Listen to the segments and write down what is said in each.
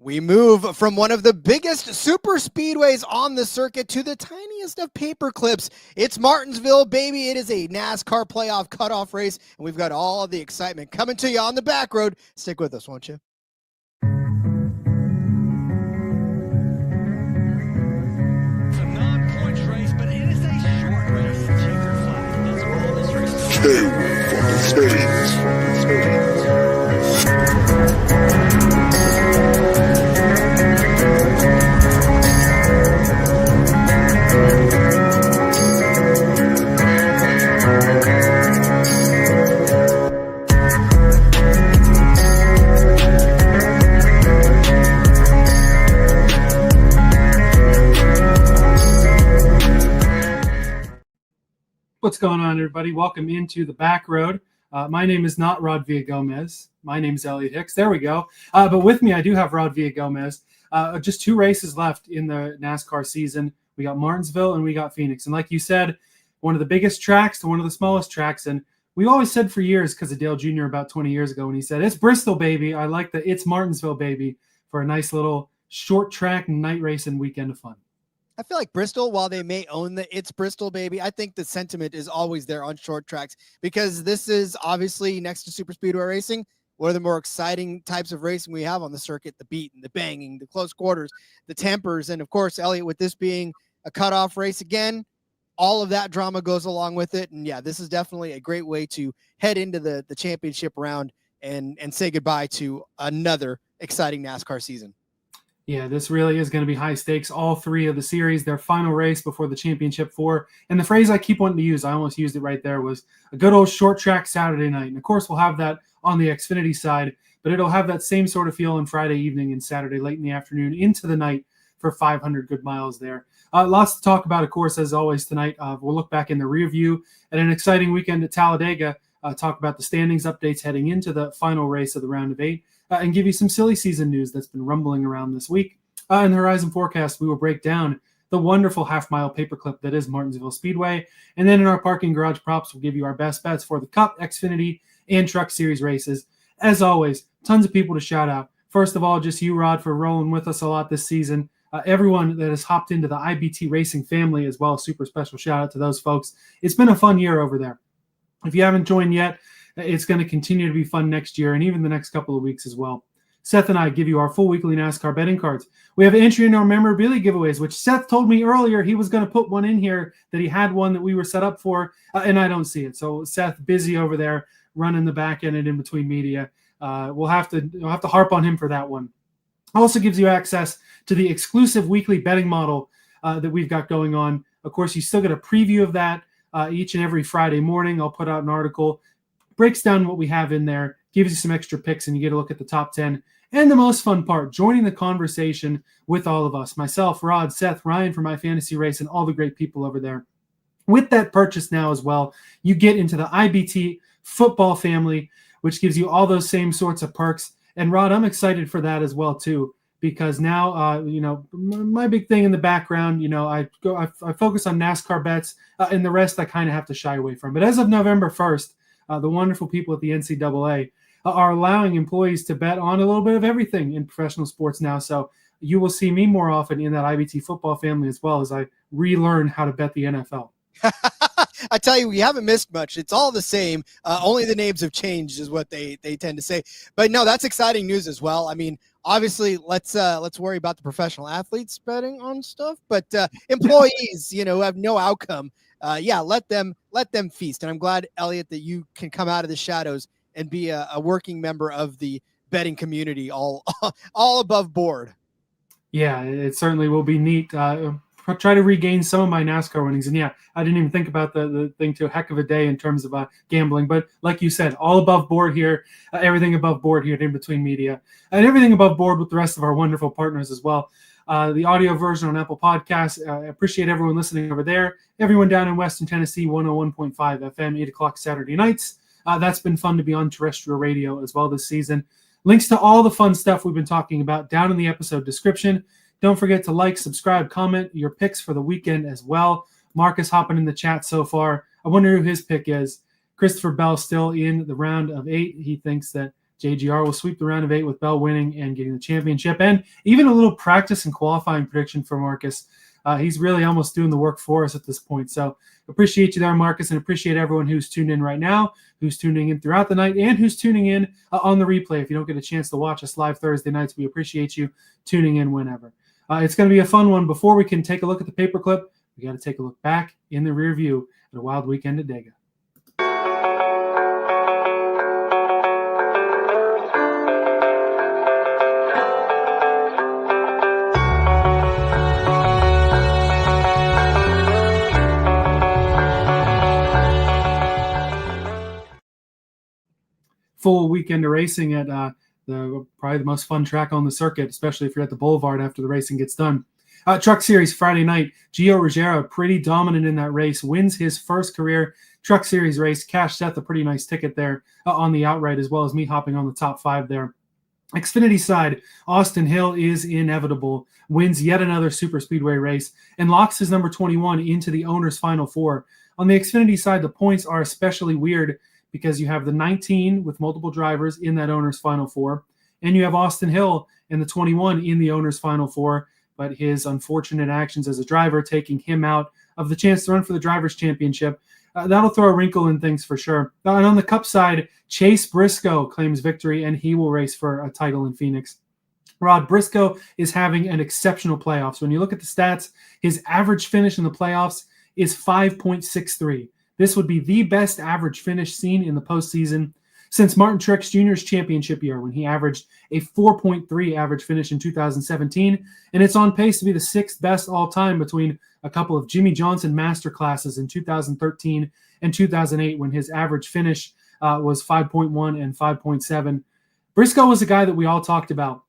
We move from one of the biggest super speedways on the circuit to the tiniest of paper clips. It's Martinsville, baby. It is a NASCAR playoff cutoff race, and we've got all of the excitement coming to you on the back road. Stick with us, won't you? It's a non-points race, but it is a short race. Checker flag. That's all this race is. What's going on, everybody? Welcome into the back road. My name is not Rod Villagomez. My name is Elliot Hicks. There we go. But with me, I do have Rod Villagomez. Just 2 races left in the NASCAR season. We got Martinsville and we got Phoenix. And like you said, one of the biggest tracks to one of the smallest tracks. And we always said for years, because of Dale Jr. about 20 years ago, when he said, it's Bristol, baby. I like the it's Martinsville, baby, for a nice little short track night race and weekend of fun. I feel like Bristol, while they may own the it's Bristol, baby, I think the sentiment is always there on short tracks because this is obviously next to super speedway racing, one of the more exciting types of racing we have on the circuit, the beat and the banging, the close quarters, the tempers. And of course, Elliot, with this being a cutoff race again, all of that drama goes along with it. And yeah, this is definitely a great way to head into the championship round and say goodbye to another exciting NASCAR season. Yeah, this really is going to be high stakes. All 3 of the series, their final race before the championship 4. And the phrase I keep wanting to use, I almost used it right there, was a good old short track Saturday night. And of course, we'll have that on the Xfinity side, but it'll have that same sort of feel on Friday evening and Saturday late in the afternoon into the night for 500 good miles there. Lots to talk about, of course, as always tonight. We'll look back in the rear view at an exciting weekend at Talladega, talk about the standings updates heading into the final race of the round of 8. And give you some silly season news that's been rumbling around this week. In the Horizon Forecast, we will break down the wonderful half-mile paperclip that is Martinsville Speedway. And then in our parking garage props, we'll give you our best bets for the Cup, Xfinity, and Truck Series races. As always, tons of people to shout out. First of all, just you, Rod, for rolling with us a lot this season. Everyone that has hopped into the IBT Racing family as well, super special shout out to those folks. It's been a fun year over there. If you haven't joined yet, it's going to continue to be fun next year and even the next couple of weeks as well. Seth and I give you our full weekly NASCAR betting cards. We have an entry in our memorabilia giveaways, which Seth told me earlier he was going to put one in here, that he had one that we were set up for, and I don't see it. So Seth, busy over there running the back end and in between media. We'll have to harp on him for that one. Also gives you access to the exclusive weekly betting model that we've got going on. Of course, you still get a preview of that each and every Friday morning. I'll put out an article, breaks down what we have in there, gives you some extra picks, and you get a look at the top 10. And the most fun part, joining the conversation with all of us, myself, Rod, Seth, Ryan from My Fantasy Race, and all the great people over there. With that purchase now as well, you get into the IBT football family, which gives you all those same sorts of perks. And Rod, I'm excited for that as well too, because now, my big thing in the background, I focus on NASCAR bets, and the rest I kind of have to shy away from. But as of November 1st, the wonderful people at the NCAA are allowing employees to bet on a little bit of everything in professional sports now. So you will see me more often in that IBT football family as well as I relearn how to bet the NFL. I tell you, we haven't missed much. It's all the same. Only the names have changed is what they tend to say. But no, that's exciting news as well. I mean, obviously, let's worry about the professional athletes betting on stuff, but employees, who have no outcome, let them feast. And I'm glad, Elliot, that you can come out of the shadows and be a working member of the betting community, all above board. Yeah, it certainly will be neat. Try to regain some of my NASCAR winnings. And yeah, I didn't even think about the thing to a heck of a day in terms of gambling. But like you said, all above board here, everything above board here at In Between Media, and everything above board with the rest of our wonderful partners as well. The audio version on Apple Podcasts. I appreciate everyone listening over there. Everyone down in Western Tennessee, 101.5 FM, 8 o'clock Saturday nights. That's been fun to be on terrestrial radio as well this season. Links to all the fun stuff we've been talking about down in the episode description. Don't forget to like, subscribe, comment your picks for the weekend as well. Marcus hopping in the chat so far. I wonder who his pick is. Christopher Bell still in the round of 8. He thinks that JGR will sweep the round of 8 with Bell winning and getting the championship, and even a little practice and qualifying prediction for Marcus. He's really almost doing the work for us at this point. So appreciate you there, Marcus, and appreciate everyone who's tuned in right now, who's tuning in throughout the night, and who's tuning in on the replay. If you don't get a chance to watch us live Thursday nights, we appreciate you tuning in whenever. It's going to be a fun one. Before we can take a look at the paperclip, we got to take a look back in the rear view at a wild weekend at Dega. Full weekend of racing at probably the most fun track on the circuit, especially if you're at the Boulevard after the racing gets done. Truck Series Friday night, Gio Ruggiero, pretty dominant in that race, wins his first career Truck Series race. Cash Seth, a pretty nice ticket there on the outright, as well as me hopping on the top 5 there. Xfinity side, Austin Hill is inevitable, wins yet another super speedway race, and locks his number 21 into the owner's Final Four. On the Xfinity side, the points are especially weird because you have the 19 with multiple drivers in that owner's Final Four, and you have Austin Hill and the 21 in the owner's Final Four, but his unfortunate actions as a driver taking him out of the chance to run for the Drivers' Championship. That'll throw a wrinkle in things for sure. And on the Cup side, Chase Briscoe claims victory, and he will race for a title in Phoenix. Rod, Briscoe is having an exceptional playoffs. When you look at the stats, his average finish in the playoffs is 5.63. This would be the best average finish seen in the postseason since Martin Truex Jr.'s championship year, when he averaged a 4.3 average finish in 2017, and it's on pace to be the 6th best all-time between a couple of Jimmy Johnson master classes in 2013 and 2008, when his average finish was 5.1 and 5.7. Briscoe was a guy that we all talked about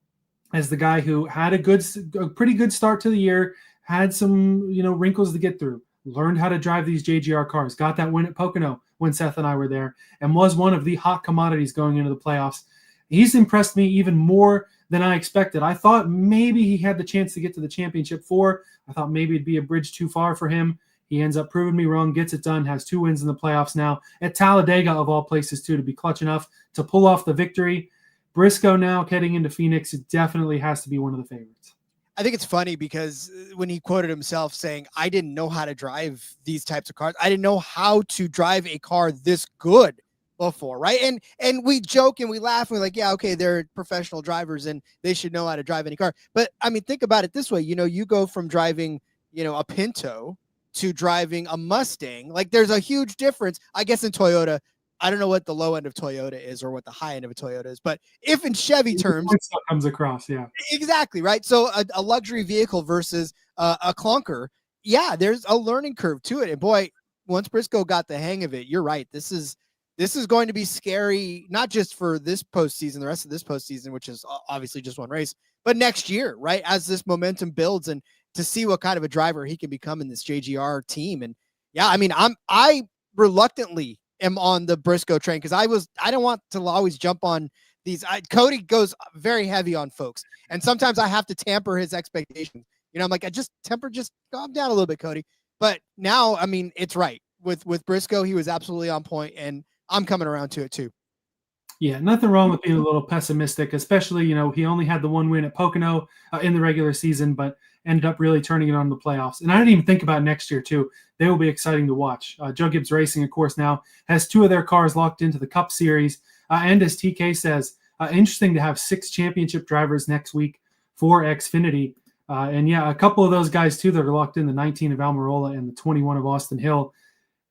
as the guy who had a pretty good start to the year, had some wrinkles to get through, learned how to drive these JGR cars, got that win at Pocono when Seth and I were there, and was one of the hot commodities going into the playoffs. He's impressed me even more than I expected. I thought maybe he had the chance to get to the championship 4. I thought maybe it'd be a bridge too far for him. He ends up proving me wrong, gets it done, has 2 wins in the playoffs now at Talladega, of all places, too, to be clutch enough to pull off the victory. Briscoe now heading into Phoenix, it definitely has to be one of the favorites. I think it's funny because when he quoted himself saying, I didn't know how to drive these types of cars. I didn't know how to drive a car this good before, right? And we joke and we laugh and we're like, yeah, okay, they're professional drivers and they should know how to drive any car. But I mean, think about it this way. You go from driving, a Pinto to driving a Mustang. Like, there's a huge difference, I guess, in Toyota. I don't know what the low end of Toyota is or what the high end of a Toyota is, but if in Chevy terms, stuff comes across, yeah, exactly right. So a luxury vehicle versus a clunker, yeah, there's a learning curve to it. And boy, once Briscoe got the hang of it, you're right. This is going to be scary, not just for this postseason, the rest of this postseason, which is obviously just one race, but next year, right? As this momentum builds and to see what kind of a driver he can become in this JGR team. And yeah, I mean, I reluctantly am on the Briscoe train because I don't want to always jump on these. Cody goes very heavy on folks, and sometimes I have to tamper his expectations. I'm like, just calm down a little bit, Cody. But now, I mean, it's right with Briscoe. He was absolutely on point, and I'm coming around to it too. Yeah, nothing wrong with being a little pessimistic, especially, he only had the 1 win at Pocono in the regular season, but ended up really turning it on in the playoffs. And I didn't even think about next year, too. They will be exciting to watch. Joe Gibbs Racing, of course, now has 2 of their cars locked into the Cup Series. And as TK says, interesting to have 6 championship drivers next week for Xfinity. And yeah, a couple of those guys, too, that are locked in, the 19 of Almirola and the 21 of Austin Hill.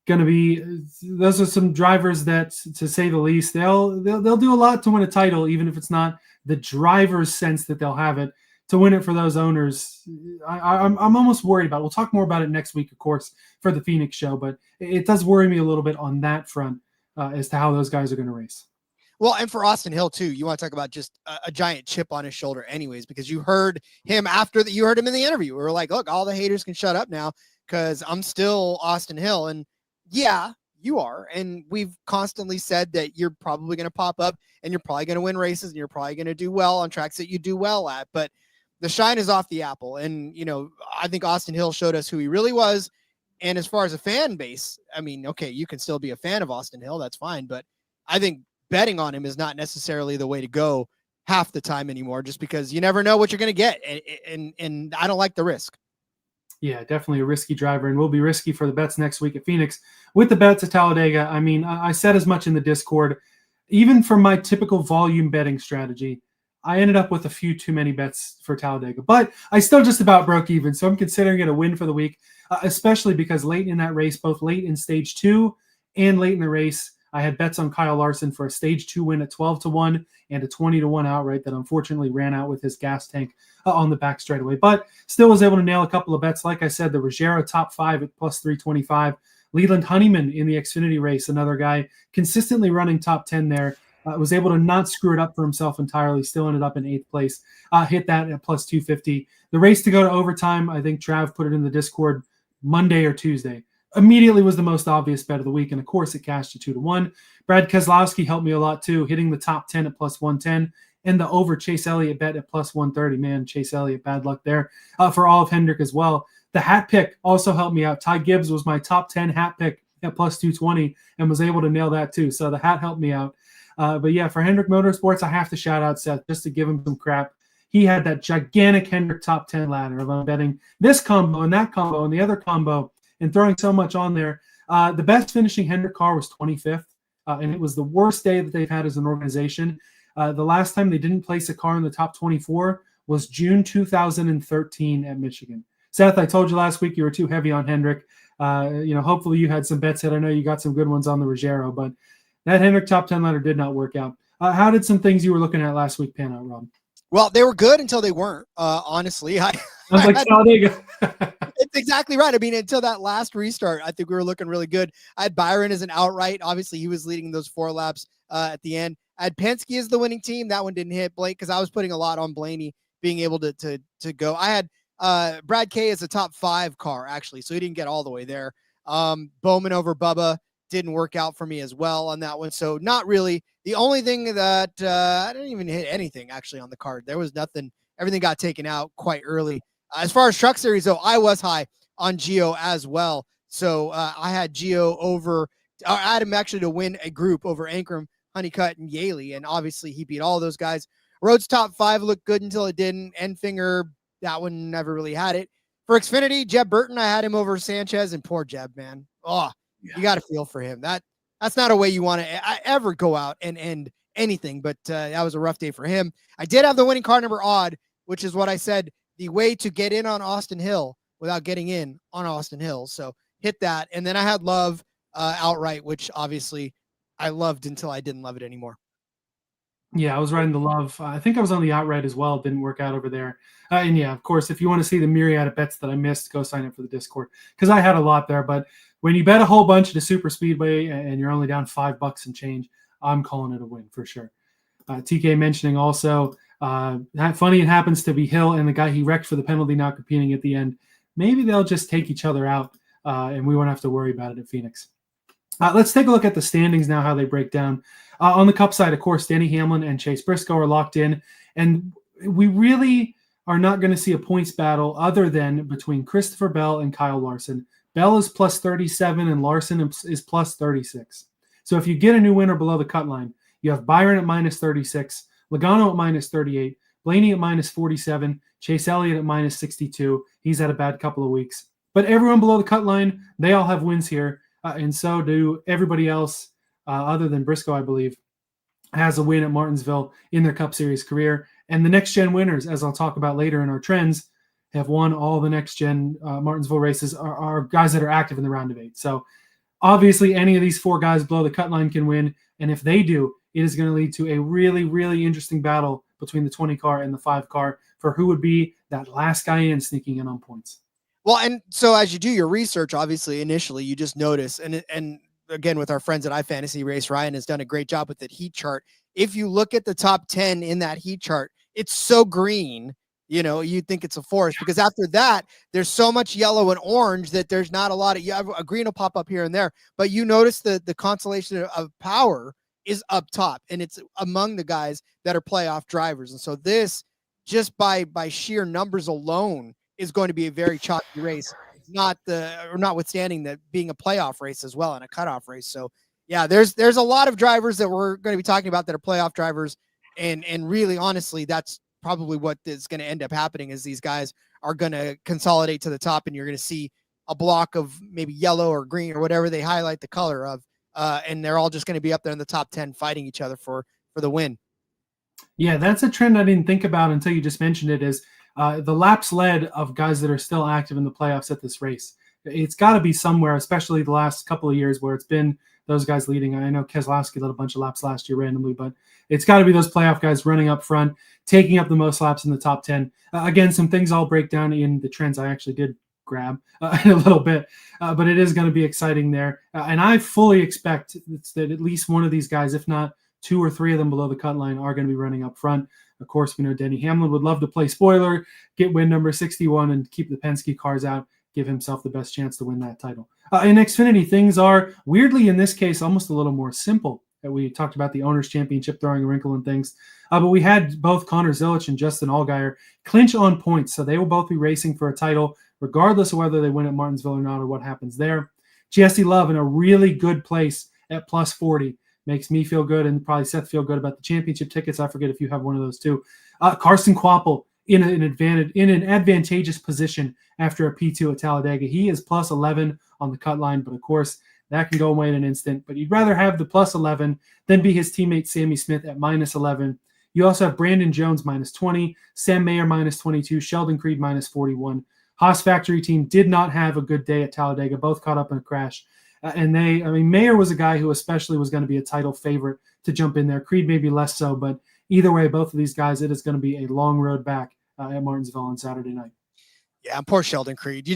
Those are some drivers that, to say the least, they'll do a lot to win a title, even if it's not the driver's sense that they'll have it. To win it for those owners, I'm almost worried about it. We'll talk more about it next week, of course, for the Phoenix show, but it does worry me a little bit on that front as to how those guys are going to race. Well, and for Austin Hill, too, you want to talk about just a giant chip on his shoulder anyways, because you heard him you heard him in the interview. We were like, look, all the haters can shut up now because I'm still Austin Hill. And yeah, you are. And we've constantly said that you're probably going to pop up and you're probably going to win races and you're probably going to do well on tracks that you do well at. But the shine is off the apple. And, I think Austin Hill showed us who he really was. And as far as a fan base, I mean, okay, you can still be a fan of Austin Hill. That's fine. But I think betting on him is not necessarily the way to go half the time anymore, just because you never know what you're going to get. And I don't like the risk. Yeah, definitely a risky driver, and will be risky for the bets next week at Phoenix. With the bets at Talladega, I mean, I said as much in the Discord. Even for my typical volume betting strategy, I ended up with a few too many bets for Talladega, but I still just about broke even. So I'm considering it a win for the week, especially because late in that race, both late in stage 2 and late in the race, I had bets on Kyle Larson for a stage 2 win at 12-1 and a 20-1 outright that unfortunately ran out with his gas tank on the back straightaway, but still was able to nail a couple of bets. Like I said, the Ruggiero top 5 at plus 325, Leland Honeyman in the Xfinity race, another guy consistently running top 10 there, was able to not screw it up for himself entirely, still ended up in 8th place, hit that at plus 250. The race to go to overtime, I think Trav put it in the Discord Monday or Tuesday, immediately was the most obvious bet of the week, and of course it cashed to 2-1. Brad Keselowski helped me a lot too, hitting the top 10 at plus 110, and the over Chase Elliott bet at plus 130. Man, Chase Elliott, bad luck there for all of Hendrick as well. The hat pick also helped me out. Ty Gibbs was my top 10 hat pick at plus 220 and was able to nail that too. So the hat helped me out. But yeah, for Hendrick Motorsports, I have to shout out Seth just to give him some crap. He had that gigantic Hendrick top 10 ladder of betting this combo and that combo and the other combo and throwing so much on there. The best finishing Hendrick car was 25th, and it was the worst day that they've had as an organization. The last time they didn't place a car in the top 24 was June 2013 at Michigan. Seth, I told you last week you were too heavy on Hendrick. Hopefully you had some bets hit. I know you got some good ones on the Ruggiero, but that Hendrick top 10 ladder did not work out. How did some things you were looking at last week pan out, Rob? Well, they were good until they weren't, honestly. I was like, Talladega. It's exactly right. I mean, until that last restart, I think we were looking really good. I had Byron as an outright. Obviously, he was leading those 4 laps at the end. I had Penske as the winning team. That one didn't hit Blake because I was putting a lot on Blaney being able to go. I had Brad K as a top 5 car, actually, so he didn't get all the way there. Bowman over Bubba didn't work out for me as well on that one. So not really. The only thing that I didn't even hit anything actually on the card. There was nothing. Everything got taken out quite early. As far as truck series, though, I was high on Gio as well. So I had Gio over. I had him actually to win a group over Ankrum, Honeycutt, and Yaley. And obviously he beat all those guys. Rhodes top 5 looked good until it didn't. Enfinger, that one never really had it. For Xfinity, Jeb Burton, I had him over Sanchez, and poor Jeb, man. Oh, yeah. You got to feel for him. That's not a way you want to ever go out and end anything, but that was a rough day for him. I did have the winning car number odd, which is what I said, the way to get in on Austin Hill without getting in on Austin Hill. So hit that. And then I had love outright, which obviously I loved until I didn't love it anymore. Yeah, I was riding the love. I think I was on the outright as well. It didn't work out over there. And yeah, of course, if you want to see the myriad of bets that I missed, go sign up for the Discord because I had a lot there. But when you bet a whole bunch at a super speedway and you're only down $5 and change, I'm calling it a win for sure. TK mentioning also, funny it happens to be Hill and the guy he wrecked for the penalty not competing at the end. Maybe they'll just take each other out and we won't have to worry about it at Phoenix. Let's take a look at the standings now, how they break down. On the Cup side, of course, Denny Hamlin and Chase Briscoe are locked in. And we really are not going to see a points battle other than between Christopher Bell and Kyle Larson. Bell is plus 37 and Larson is plus 36. So if you get a new winner below the cut line, you have Byron at minus 36, Logano at minus 38, Blaney at minus 47, Chase Elliott at minus 62. He's had a bad couple of weeks. But everyone below the cut line, they all have wins here. And so do everybody else other than Briscoe, I believe, has a win at Martinsville in their Cup Series career. And the next-gen winners, as I'll talk about later in our trends, have won all the next-gen Martinsville races are guys that are active in the round of 8. So obviously any of these 4 guys below the cut line can win. And if they do, it is going to lead to a really, really interesting battle between the 20 car and the 5 car for who would be that last guy in sneaking in on points. Well, and so as you do your research, obviously, initially, you just notice, and again, with our friends at iFantasy Race, Ryan has done a great job with the heat chart. If you look at the top 10 in that heat chart, it's so green, you'd think it's a forest because after that, there's so much yellow and orange that there's not a lot of, you have a green will pop up here and there, but you notice the constellation of power is up top and it's among the guys that are playoff drivers. And so this, just by sheer numbers alone, is going to be a very choppy race, notwithstanding that being a playoff race as well and a cutoff race. So Yeah, there's a lot of drivers that we're going to be talking about that are playoff drivers, and really, honestly, that's probably what is going to end up happening is these guys are going to consolidate to the top, and you're going to see a block of maybe yellow or green or whatever they highlight the color of, and they're all just going to be up there in the top 10 fighting each other for the win. Yeah, that's a trend I didn't think about until you just mentioned it, is the laps led of guys that are still active in the playoffs at this race. It's got to be somewhere, especially the last couple of years where it's been those guys leading. I know Keselowski led a bunch of laps last year randomly, but it's got to be those playoff guys running up front, taking up the most laps in the top 10. Again, some things I'll break down in the trends I actually did grab in a little bit, but it is going to be exciting there. And I fully expect that at least one of these guys, if not 2 or 3 of them below the cut line, are going to be running up front. Of course, we know Denny Hamlin would love to play spoiler, get win number 61, and keep the Penske cars out, give himself the best chance to win that title. In Xfinity, things are, weirdly in this case, almost a little more simple. We talked about the Owners' Championship throwing a wrinkle and things, but we had both Connor Zilich and Justin Allgaier clinch on points, so they will both be racing for a title, regardless of whether they win at Martinsville or not or what happens there. Jesse Love in a really good place at plus 40. Makes me feel good and probably Seth feel good about the championship tickets. I forget if you have one of those too. Carson Kvapil in an advantageous position after a P2 at Talladega. He is plus 11 on the cut line, but of course that can go away in an instant. But you'd rather have the plus 11 than be his teammate Sammy Smith at minus 11. You also have Brandon Jones minus 20, Sam Mayer minus 22, Sheldon Creed minus 41. Haas factory team did not have a good day at Talladega. Both caught up in a crash. Mayer was a guy who especially was going to be a title favorite to jump in there. Creed maybe less so, but either way, both of these guys, it is going to be a long road back at Martinsville on Saturday night. Yeah, poor Sheldon Creed.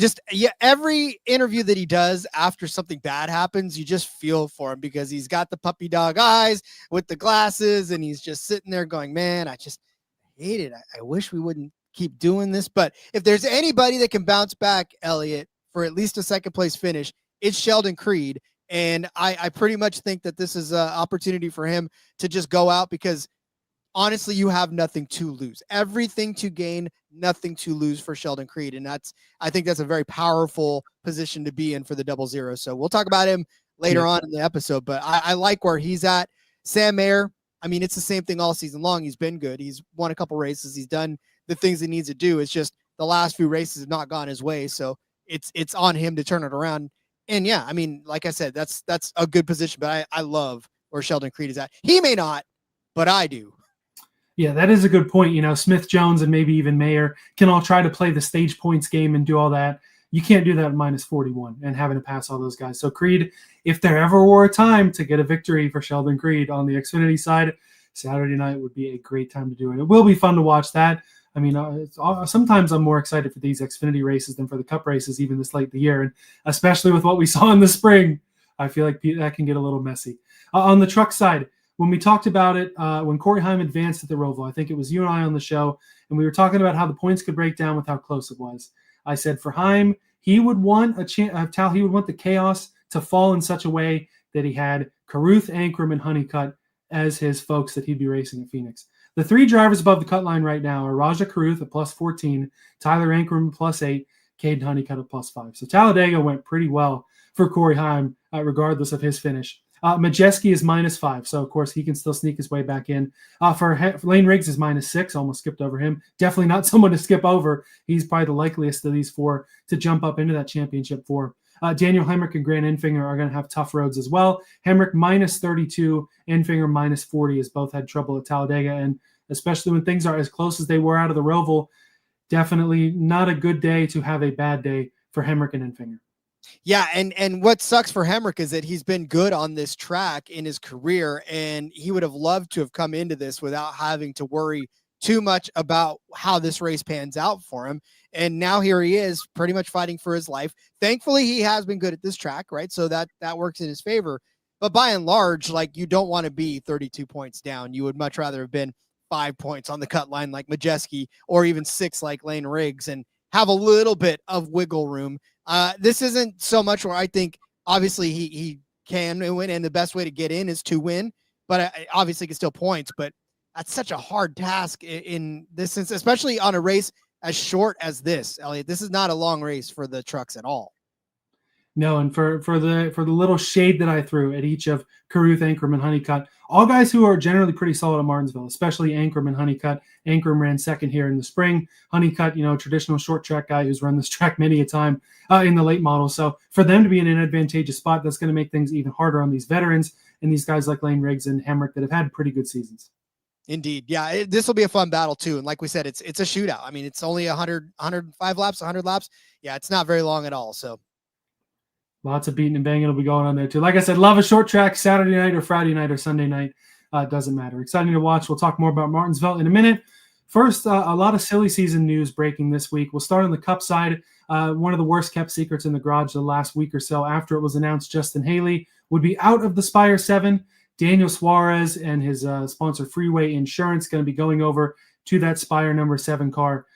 Every interview that he does after something bad happens, you just feel for him because he's got the puppy dog eyes with the glasses, and he's just sitting there going, man, I just hate it. I wish we wouldn't keep doing this. But if there's anybody that can bounce back, Elliot, for at least a second place finish, it's Sheldon Creed. And I pretty much think that this is an opportunity for him to just go out because honestly, you have nothing to lose, everything to gain, nothing to lose for Sheldon Creed. And I think that's a very powerful position to be in for the 00. So we'll talk about him later on in the episode, but I like where he's at. Sam Mayer, I mean, it's the same thing all season long. He's been good. He's won a couple races. He's done the things he needs to do. It's just the last few races have not gone his way. So it's on him to turn it around. And yeah, I mean, like I said, that's a good position, but I love where Sheldon Creed is at. He may not, but I do. Yeah, that is a good point. You know, Smith, Jones, and maybe even Mayer can all try to play the stage points game and do all that. You can't do that at minus 41 and having to pass all those guys. So Creed, if there ever were a time to get a victory for Sheldon Creed on the Xfinity side, Saturday night would be a great time to do it. It will be fun to watch that. I mean, sometimes I'm more excited for these Xfinity races than for the Cup races, even this late in the year. And especially with what we saw in the spring, I feel like that can get a little messy. On the truck side, when we talked about it, when Corey Heim advanced at the Roval, I think it was you and I on the show, and we were talking about how the points could break down with how close it was. I said for Heim, he would want he would want the chaos to fall in such a way that he had Carruth, Ankrum, and Honeycutt as his folks that he'd be racing at Phoenix. The 3 drivers above the cut line right now are Raja Carruth at plus 14, Tyler Ankrum at plus 8, Caden Honeycutt at plus 5. So Talladega went pretty well for Corey Heim, regardless of his finish. Majeski is minus 5, so of course he can still sneak his way back in. For Lane Riggs is minus 6, almost skipped over him. Definitely not someone to skip over. He's probably the likeliest of these 4 to jump up into that championship 4. Daniel Hemrick and Grant Enfinger are going to have tough roads as well. Hemrick minus 32, Enfinger minus 40, as both had trouble at Talladega, and especially when things are as close as they were out of the Roval, definitely not a good day to have a bad day for Hemrick and Enfinger. Yeah, and what sucks for Hemrick is that he's been good on this track in his career, and he would have loved to have come into this without having to worry too much about how this race pans out for him. And now here he is pretty much fighting for his life. Thankfully, he has been good at this track, right? So that works in his favor. But by and large, like, you don't want to be 32 points down. You would much rather have been 5 points on the cut line like Majeski, or even 6 like Lane Riggs, and have a little bit of wiggle room. This isn't so much where I think obviously he can win, and the best way to get in is to win, but obviously it's still points. But that's such a hard task in this sense, especially on a race as short as this, Elliot. This is not a long race for the trucks at all. No, and for the little shade that I threw at each of Carruth, Ankrum, and Honeycutt, all guys who are generally pretty solid at Martinsville, especially Ankrum and Honeycutt. Ankrum ran second here in the spring. Honeycutt, traditional short track guy who's run this track many a time in the late model. So for them to be in an advantageous spot, that's going to make things even harder on these veterans and these guys like Lane Riggs and Hemrick that have had pretty good seasons. Indeed. Yeah, this will be a fun battle too. And like we said, it's a shootout. I mean, it's only 105 laps, 100 laps. Yeah, it's not very long at all. So lots of beating and banging will be going on there too. Like I said, love a short track Saturday night or Friday night or Sunday night. It doesn't matter. Exciting to watch. We'll talk more about Martinsville in a minute. First, a lot of silly season news breaking this week. We'll start on the Cup side. One of the worst kept secrets in the garage the last week or so after it was announced Justin Haley would be out of the Spire 7. Daniel Saurez and his sponsor Freeway Insurance going to be going over to that Spire number 7 car.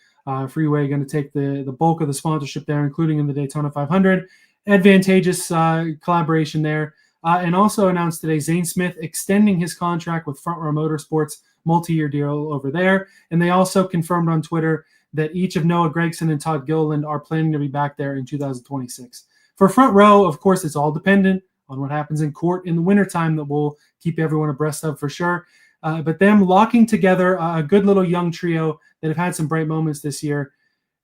Freeway going to take the bulk of the sponsorship there, including in the Daytona 500. Advantageous collaboration there. And also announced today Zane Smith extending his contract with Front Row Motorsports, multi-year deal over there. And they also confirmed on Twitter that each of Noah Gragson and Todd Gilliland are planning to be back there in 2026. For Front Row, of course, it's all dependent on what happens in court in the wintertime that we'll keep everyone abreast of for sure. But them locking together a good little young trio that have had some bright moments this year,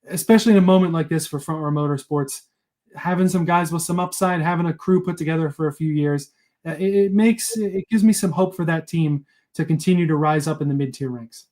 especially in a moment like this for Front Row Motorsports, having some guys with some upside, having a crew put together for a few years, it gives me some hope for that team to continue to rise up in the mid-tier ranks.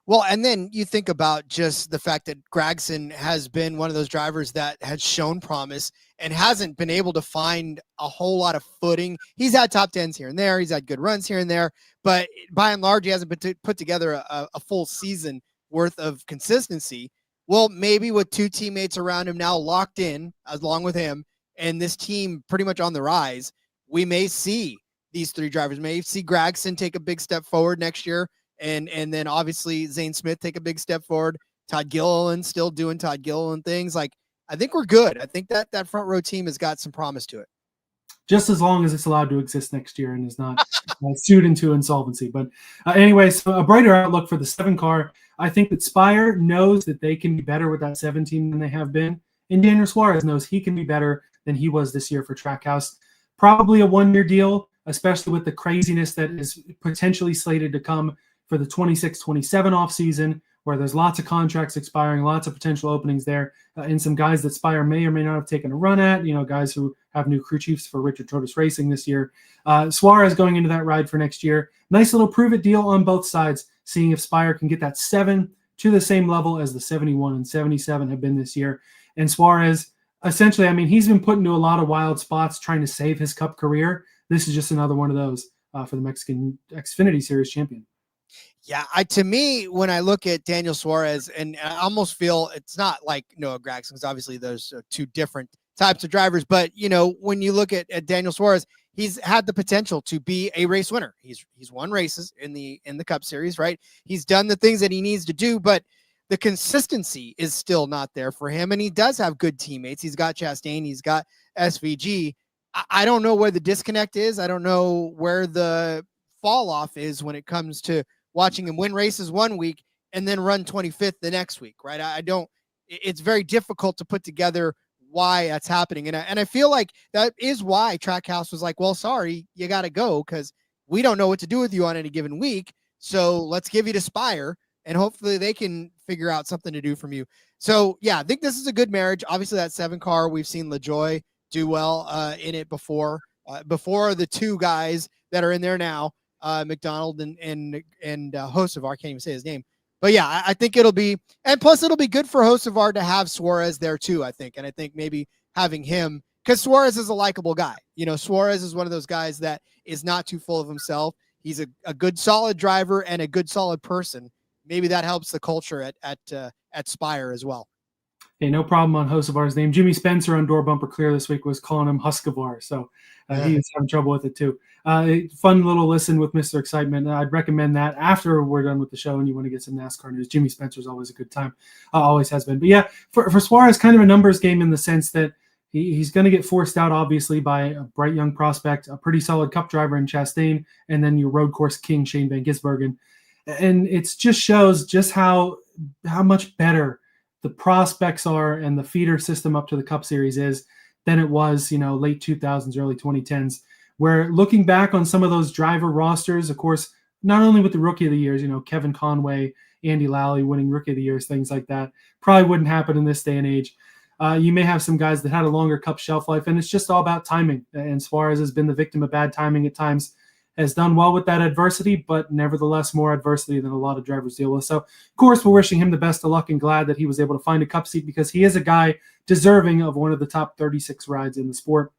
Well, and then you think about just the fact that Gragson has been one of those drivers that has shown promise and hasn't been able to find a whole lot of footing. He's had top 10s here and there. He's had good runs here and there, but by and large, he hasn't put together a full season worth of consistency. Well, maybe with 2 teammates around him now locked in along with him and this team pretty much on the rise, we may see these 3 drivers, may see Gragson take a big step forward next year. And then obviously Zane Smith take a big step forward. Todd Gilliland still doing Todd Gilliland things. Like, I think we're good. I think that Front Row team has got some promise to it. Just as long as it's allowed to exist next year and is not sued into insolvency. But anyway, so a brighter outlook for the 7 car. I think that Spire knows that they can be better with that 17 than they have been. And Daniel Saurez knows he can be better than he was this year for Trackhouse. Probably a 1-year deal, especially with the craziness that is potentially slated to come for the 26-27 offseason, where there's lots of contracts expiring, lots of potential openings there, and some guys that Spire may or may not have taken a run at, guys who have new crew chiefs for Richard Totus Racing this year. Suarez going into that ride for next year. Nice little prove-it deal on both sides, seeing if Spire can get that 7 to the same level as the 71 and 77 have been this year. And Suarez, essentially, I mean, he's been put into a lot of wild spots trying to save his Cup career. This is just another one of those for the Mexican Xfinity Series champion. Yeah, to me, when I look at Daniel Suarez, and I almost feel it's not like Noah Gragson, because obviously those are 2 different types of drivers. But, when you look at Daniel Suarez, he's had the potential to be a race winner. He's won races in the Cup Series, right? He's done the things that he needs to do, but the consistency is still not there for him. And he does have good teammates. He's got Chastain. He's got SVG. I don't know where the disconnect is. I don't know where the fall off is when it comes to watching him win races one week and then run 25th the next week, right? It's very difficult to put together why that's happening. And I feel like that is why Trackhouse was like, well, sorry, you got to go because we don't know what to do with you on any given week. So let's give you to Spire and hopefully they can figure out something to do from you. So yeah, I think this is a good marriage. Obviously that 7 car, we've seen LaJoy do well in it before the 2 guys that are in there now. McDonald and Hocevar, I can't even say his name, but yeah, I think it'll be, and plus it'll be good for Hocevar to have Suarez there too, I think. And I think maybe having him, because Suarez is a likable guy. Suarez is one of those guys that is not too full of himself. He's a good solid driver and a good solid person. Maybe that helps the culture at Spire as well. Hey, no problem on Hocevar's name. Jimmy Spencer on Door Bumper Clear this week was calling him Husqvarna, so he was having trouble with it too. Fun little listen with Mr. Excitement. I'd recommend that after we're done with the show and you want to get some NASCAR news. Jimmy Spencer's always a good time, always has been. But yeah, for Suarez, kind of a numbers game in the sense that he's going to get forced out, obviously, by a bright young prospect, a pretty solid Cup driver in Chastain, and then your road course king, Shane Van Gisbergen. And it just shows just how much better the prospects are and the feeder system up to the Cup Series is. than it was, late 2000s, early 2010s, where looking back on some of those driver rosters, of course, not only with the rookie of the years, Kevin Conway, Andy Lally winning rookie of the years, things like that, probably wouldn't happen in this day and age. You may have some guys that had a longer Cup shelf life, and it's just all about timing. And Suarez has been the victim of bad timing at times, has done well with that adversity, but nevertheless more adversity than a lot of drivers deal with. So, of course, we're wishing him the best of luck and glad that he was able to find a Cup seat, because he is a guy deserving of one of the top 36 rides in the sport.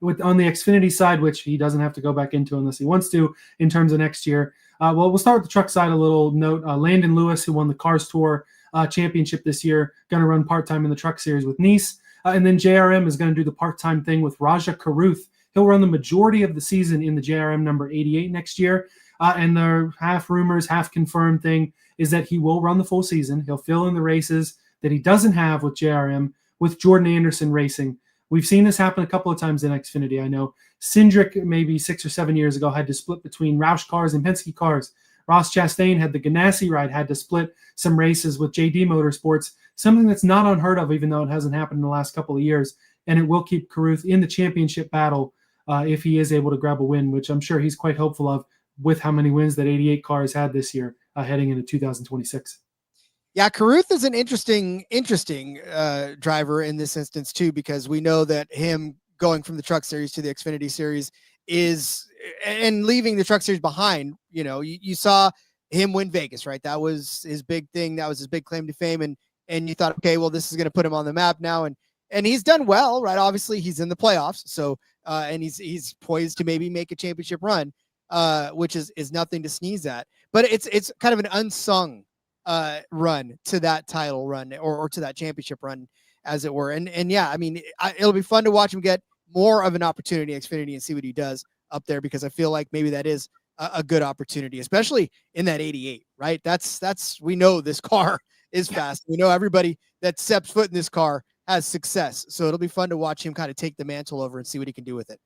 On the Xfinity side, which he doesn't have to go back into unless he wants to in terms of next year. We'll start with the truck side. A little note, Landen Lewis, who won the Cars Tour championship this year, going to run part-time in the Truck Series with Nice. And then JRM is going to do the part-time thing with Raja Karuth. He'll run the majority of the season in the JRM number 88 next year. And the half rumors, half confirmed thing is that he will run the full season. He'll fill in the races that he doesn't have with JRM with Jordan Anderson racing. We've seen this happen a couple of times in Xfinity. I know Cindric, maybe 6 or 7 years ago, had to split between Roush cars and Penske cars. Ross Chastain had the Ganassi ride, had to split some races with JD Motorsports, something that's not unheard of, even though it hasn't happened in the last couple of years. And it will keep Karuth in the championship battle if he is able to grab a win, which I'm sure he's quite hopeful of with how many wins that 88 car has had this year heading into 2026. Yeah, Karuth is an interesting driver in this instance too, because we know that him going from the Truck Series to the Xfinity Series and leaving the Truck Series behind. You saw him win Vegas, right? That was his big thing. That was his big claim to fame, and you thought, okay, well, this is going to put him on the map now, and he's done well, right? Obviously, he's in the playoffs, so and he's poised to maybe make a championship run, which is nothing to sneeze at. But it's kind of an unsung run to that title run or to that championship run, as it were. And yeah, I mean, it'll be fun to watch him get more of an opportunity in Xfinity and see what he does up there, because I feel like maybe that is a good opportunity, especially in that 88, right? That's we know this car is fast. We know everybody that steps foot in this car has success. So it'll be fun to watch him kind of take the mantle over and see what he can do with it.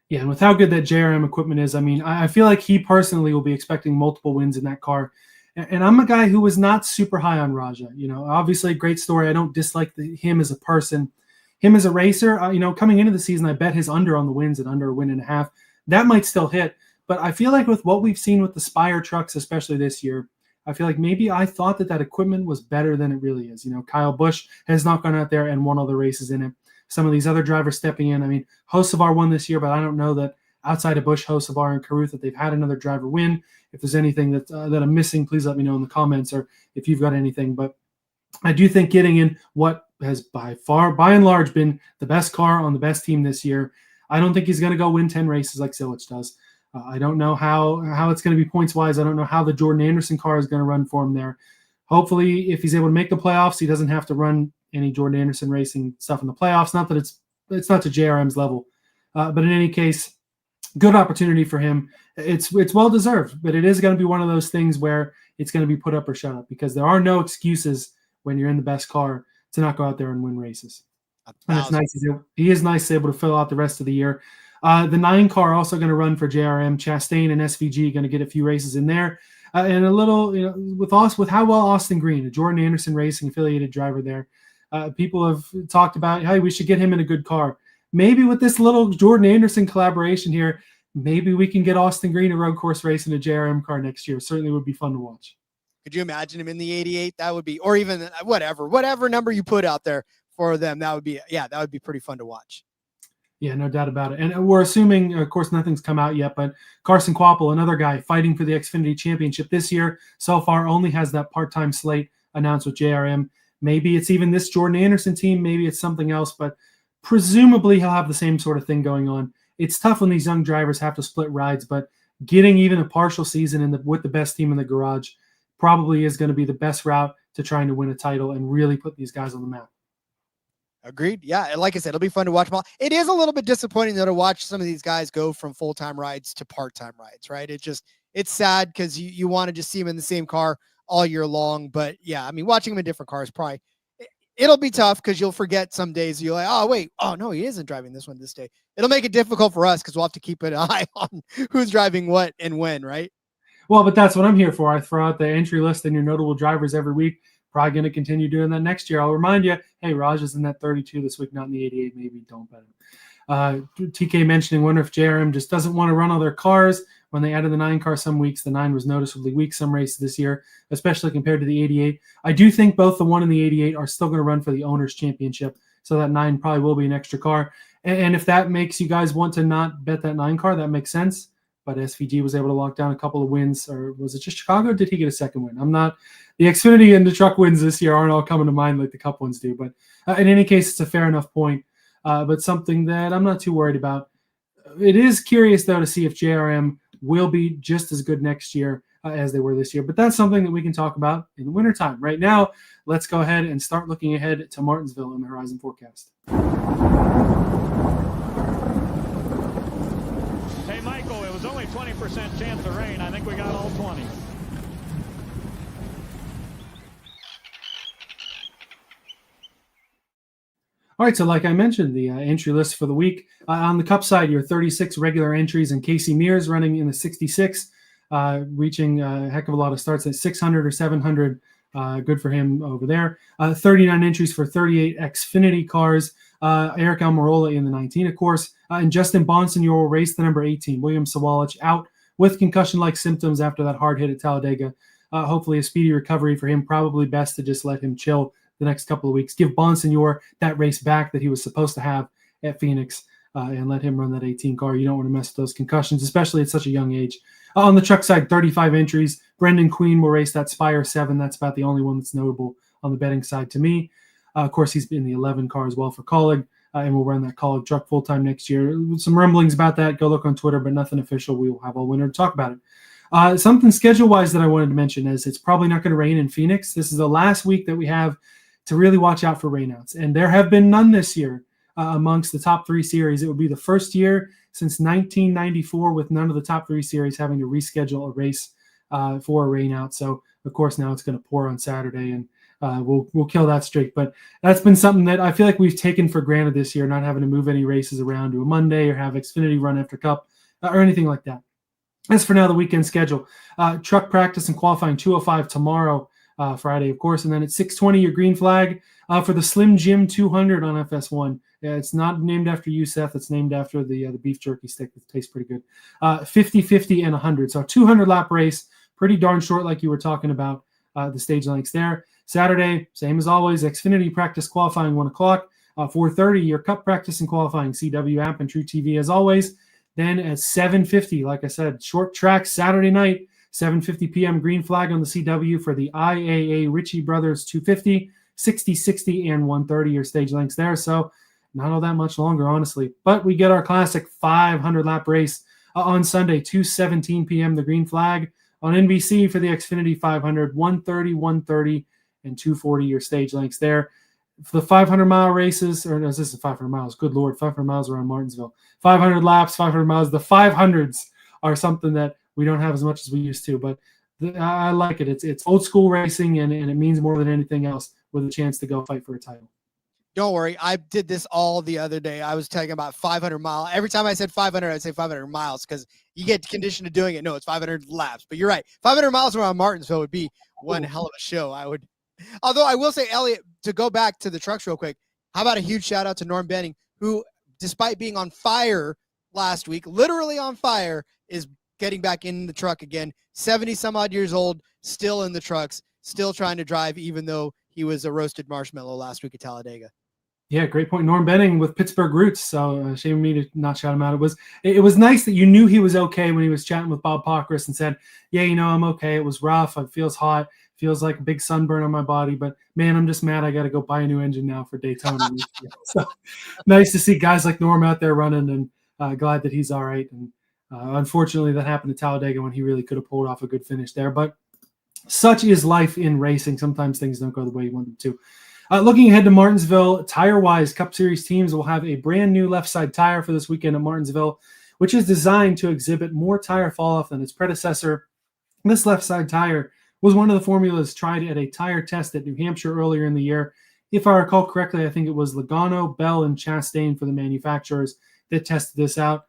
Yeah, and with how good that JRM equipment is, I mean, I feel like he personally will be expecting multiple wins in that car. And I'm a guy who was not super high on Raja. Obviously a great story. I don't dislike him as a person. Him as a racer, coming into the season, I bet his under on the wins at under a win and a half. That might still hit. But I feel like with what we've seen with the Spire trucks, especially this year, I feel like maybe I thought that equipment was better than it really is. Kyle Busch has not gone out there and won all the races in it. Some of these other drivers stepping in. I mean, Hocevar won this year, but I don't know that outside of Busch, Hocevar, and Karuth that they've had another driver win. If there's anything that I'm missing, please let me know in the comments, or if you've got anything. But I do think getting in what has by and large been the best car on the best team this year, I don't think he's going to go win 10 races like Silich does. I don't know how it's going to be points-wise. I don't know how the Jordan Anderson car is going to run for him there. Hopefully, if he's able to make the playoffs, he doesn't have to run any Jordan Anderson racing stuff in the playoffs. Not that it's not to JRM's level. But in any case, good opportunity for him. It's well-deserved, but it is going to be one of those things where it's going to be put up or shut up, because there are no excuses when you're in the best car to not go out there and win races. And it's nice. He is nice able to fill out the rest of the year. The 9 car also going to run for JRM. Chastain and SVG going to get a few races in there. And a little, with how well Austin Green, a Jordan Anderson Racing affiliated driver there, people have talked about, hey, we should get him in a good car. Maybe with this little Jordan Anderson collaboration here, maybe we can get Austin Green a road course race in a JRM car next year. Certainly would be fun to watch. Could you imagine him in the 88? That would be, or even whatever number you put out there for them. That would be pretty fun to watch. Yeah, no doubt about it. And we're assuming, of course, nothing's come out yet, but Carson Kvapil, another guy fighting for the Xfinity Championship this year, so far only has that part-time slate announced with JRM. Maybe it's even this Jordan Anderson team. Maybe it's something else, but presumably he'll have the same sort of thing going on. It's tough when these young drivers have to split rides, but getting even a partial season with the best team in the garage probably is going to be the best route to trying to win a title and really put these guys on the map. Agreed. Yeah. Like I said, it'll be fun to watch them all. It is a little bit disappointing though to watch some of these guys go from full-time rides to part-time rides, right? It's sad because you want to just see them in the same car all year long. But yeah, I mean, watching them in different cars, it'll be tough because you'll forget some days. You're like, oh, wait. Oh, no, he isn't driving this one this day. It'll make it difficult for us because we'll have to keep an eye on who's driving what and when, right? Well, but that's what I'm here for. I throw out the entry list and your notable drivers every week. probably going to continue doing that next year. I'll remind you, hey, Raj is in that 32 this week, not in the 88. Maybe don't bet him. TK mentioning, wonder if JRM just doesn't want to run all their cars. When they added the 9 car some weeks, the 9 was noticeably weak some races this year, especially compared to the 88. I do think both the 1 and the 88 are still going to run for the Owners' Championship, so that 9 probably will be an extra car. And if that makes you guys want to not bet that 9 car, that makes sense. But SVG was able to lock down a couple of wins, or was it just Chicago? Or did he get a second win? The Xfinity and the truck wins this year aren't all coming to mind like the Cup ones do. But in any case, it's a fair enough point, but something that I'm not too worried about. It is curious, though, to see if JRM will be just as good next year as they were this year. But that's something that we can talk about in the wintertime. Right now, let's go ahead and start looking ahead to Martinsville in the Horizon Forecast. Hey, Michael, it was only 20% chance of rain. I think we got all 20. All right, so like I mentioned, the entry list for the week. On the Cup side, your 36 regular entries, and Casey Mears running in the 66, reaching a heck of a lot of starts at 600 or 700. Good for him over there. 39 entries for 38 Xfinity cars. Eric Almirola in the 19, of course. And Justin Bonsignor will race the number 18. William Sawalich out with concussion-like symptoms after that hard hit at Talladega. Hopefully a speedy recovery for him. Probably best to just let him chill the next couple of weeks. Give Bonsignor that race back that he was supposed to have at Phoenix, and let him run that 18 car. You don't want to mess with those concussions, especially at such a young age. On the truck side, 35 entries. Brendan Queen will race that Spire 7. That's about the only one that's notable on the betting side to me. Of course, he's in the 11 car as well for Colleague, and we'll run that Colleague truck full-time next year. Some rumblings about that. Go look on Twitter, but nothing official. We will have all winter to talk about it. Something schedule-wise that I wanted to mention is it's probably not going to rain in Phoenix. This is the last week that we have to really watch out for rainouts, and there have been none this year amongst the top 3 series. It would be the first year since 1994 with none of the top 3 series having to reschedule a race for a rainout. So, of course, now it's going to pour on Saturday, and we'll kill that streak. But that's been something that I feel like we've taken for granted this year, not having to move any races around to a Monday or have Xfinity run after Cup or anything like that. As for now, the weekend schedule, truck practice and qualifying 2:05 tomorrow, Friday, of course, and then at 6:20 your green flag for the Slim Jim 200 on FS1. Yeah, it's not named after you, Seth. It's named after the beef jerky stick that tastes pretty good. 50, 50, and 100. So a 200-lap race, pretty darn short like you were talking about, the stage lengths there. Saturday, same as always, Xfinity practice qualifying 1 o'clock. 4:30, your Cup practice and qualifying, CW app and True TV as always. Then at 7:50, like I said, short track Saturday night, 7:50 p.m. green flag on the CW for the IAA Ritchie Brothers 250, 60, 60, and 130 your stage lengths there. So not all that much longer, honestly. But we get our classic 500-lap race on Sunday, 2:17 p.m. the green flag on NBC for the Xfinity 500, 130, 130, and 240 your stage lengths there. For the 500-mile races, or no, this is 500 miles. Good Lord, 500 miles around Martinsville. 500 laps, 500 miles. The 500s are something that we don't have as much as we used to, but I like it. It's old school racing, and it means more than anything else with a chance to go fight for a title. Don't worry. I did this all the other day. I was talking about 500 miles. Every time I said 500, I'd say 500 miles because you get conditioned to doing it. No, it's 500 laps. But you're right. 500 miles around Martinsville would be one hell of a show. Although I will say, Elliot, to go back to the trucks real quick, how about a huge shout out to Norm Benning, who, despite being on fire last week, literally on fire, is getting back in the truck again. 70 some odd years old, still in the trucks, still trying to drive, even though he was a roasted marshmallow last week at Talladega. Yeah, great point. Norm Benning with Pittsburgh roots, so shame me to not shout him out. It was nice that you knew he was okay when he was chatting with Bob Pockris and said, yeah, I'm okay. It was rough. It feels hot. Feels like a big sunburn on my body, but man, I'm just mad I got to go buy a new engine now for Daytona. So nice to see guys like Norm out there running, and glad that he's all right. And unfortunately, that happened to Talladega when he really could have pulled off a good finish there. But such is life in racing. Sometimes things don't go the way you want them to. Looking ahead to Martinsville, tire-wise, Cup Series teams will have a brand new left side tire for this weekend at Martinsville, which is designed to exhibit more tire fall-off than its predecessor. This left side tire was one of the formulas tried at a tire test at New Hampshire earlier in the year. If I recall correctly, I think it was Logano, Bell, and Chastain for the manufacturers that tested this out.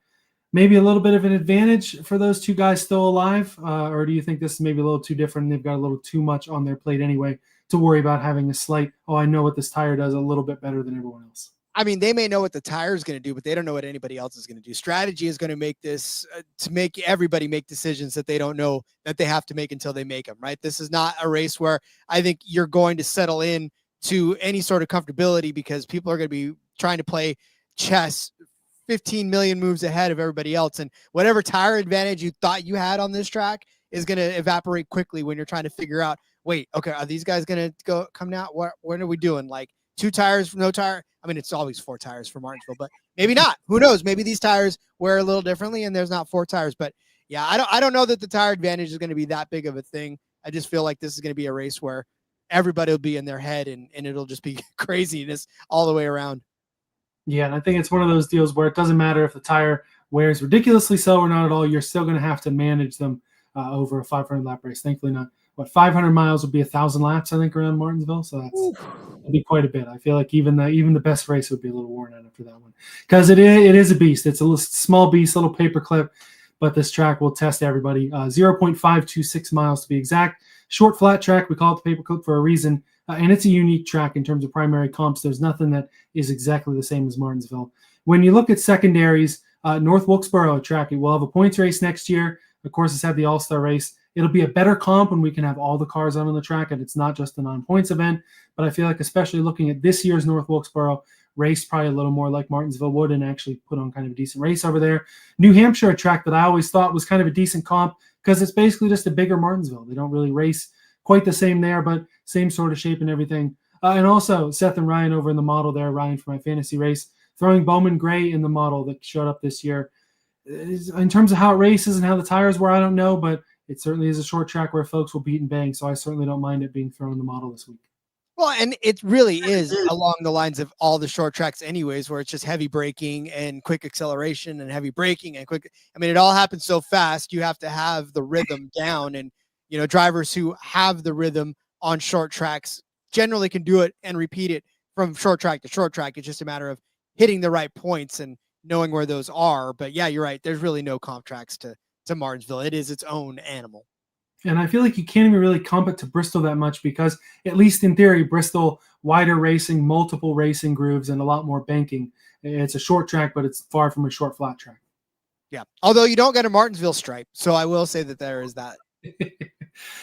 Maybe a little bit of an advantage for those two guys still alive, or do you think this is maybe a little too different and they've got a little too much on their plate anyway to worry about having a slight, oh, I know what this tire does a little bit better than everyone else. I mean, they may know what the tire is going to do, but they don't know what anybody else is going to do. Strategy is going to make this to make everybody make decisions that they don't know that they have to make until they make them, right? This is not a race where I think you're going to settle in to any sort of comfortability because people are going to be trying to play chess 15 million moves ahead of everybody else. And whatever tire advantage you thought you had on this track is going to evaporate quickly when you're trying to figure out, wait, okay, are these guys going to come now? What are we doing? Like 2 tires, no tire? I mean, it's always 4 tires for Martinsville, but maybe not. Who knows? Maybe these tires wear a little differently and there's not 4 tires. But yeah, I don't know that the tire advantage is going to be that big of a thing. I just feel like this is going to be a race where everybody will be in their head and it'll just be craziness all the way around. Yeah, and I think it's one of those deals where it doesn't matter if the tire wears ridiculously so or not at all. You're still going to have to manage them over a 500 lap race. Thankfully not. 500 miles would be 1,000 laps, I think, around Martinsville. So that'd be quite a bit. I feel like even the best race would be a little worn out after that one because it is a beast. It's a small beast, little paper clip, but this track will test everybody. 0.526 miles to be exact. Short, flat track. We call it the paper clip for a reason, and it's a unique track in terms of primary comps. There's nothing that is exactly the same as Martinsville. When you look at secondaries, North Wilkesboro track, it will have a points race next year. Of course, it's had the All-Star race. It'll be a better comp when we can have all the cars on the track and it's not just a non-points event. But I feel like especially looking at this year's North Wilkesboro race, probably a little more like Martinsville would and actually put on kind of a decent race over there. New Hampshire, a track that I always thought was kind of a decent comp because it's basically just a bigger Martinsville. They don't really race quite the same there, but same sort of shape and everything. And also Seth and Ryan over in the model there, Ryan for my fantasy race, throwing Bowman Gray in the model that showed up this year. In terms of how it races and how the tires were, I don't know, but it certainly is a short track where folks will beat and bang, so I certainly don't mind it being thrown in the model this week. Well, and it really is along the lines of all the short tracks anyways, where it's just heavy braking and quick acceleration and heavy braking and quick. I mean, it all happens so fast. You have to have the rhythm down, and, you know, drivers who have the rhythm on short tracks generally can do it and repeat it from short track to short track. It's just a matter of hitting the right points and knowing where those are. But yeah, you're right. There's really no comp tracks to Martinsville. It is its own animal. And I feel like you can't even really comp it to Bristol that much because, at least in theory, Bristol, wider racing, multiple racing grooves, and a lot more banking. It's a short track, but it's far from a short flat track. Yeah. Although you don't get a Martinsville stripe. So I will say that there is that.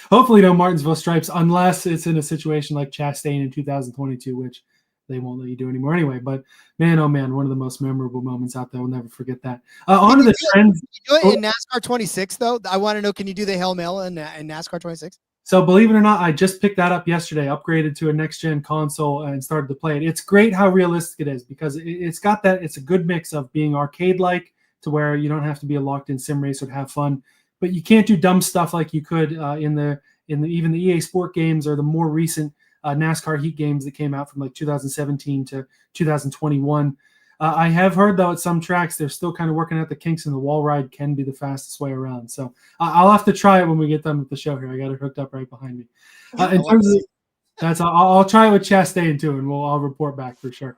Hopefully no Martinsville stripes, unless it's in a situation like Chastain in 2022, which they won't let you do anymore anyway. But man, oh man, one of the most memorable moments out there. We'll never forget that. On to the trends. Can you do it in NASCAR 26 though? I want to know, can you do the Hail Mary in NASCAR 26? So believe it or not, I just picked that up yesterday, upgraded to a next-gen console and started to play it. It's great how realistic it is because it's got that, it's a good mix of being arcade-like to where you don't have to be a locked-in sim racer to have fun, but you can't do dumb stuff like you could in the even the EA Sport games or the more recent NASCAR Heat games that came out from like 2017 to 2021. I have heard, though, at some tracks, they're still kind of working out the kinks, and the wall ride can be the fastest way around. So I'll have to try it when we get done with the show here. I got it hooked up right behind me. In terms of I'll try it with Chastain, too, and I'll report back for sure.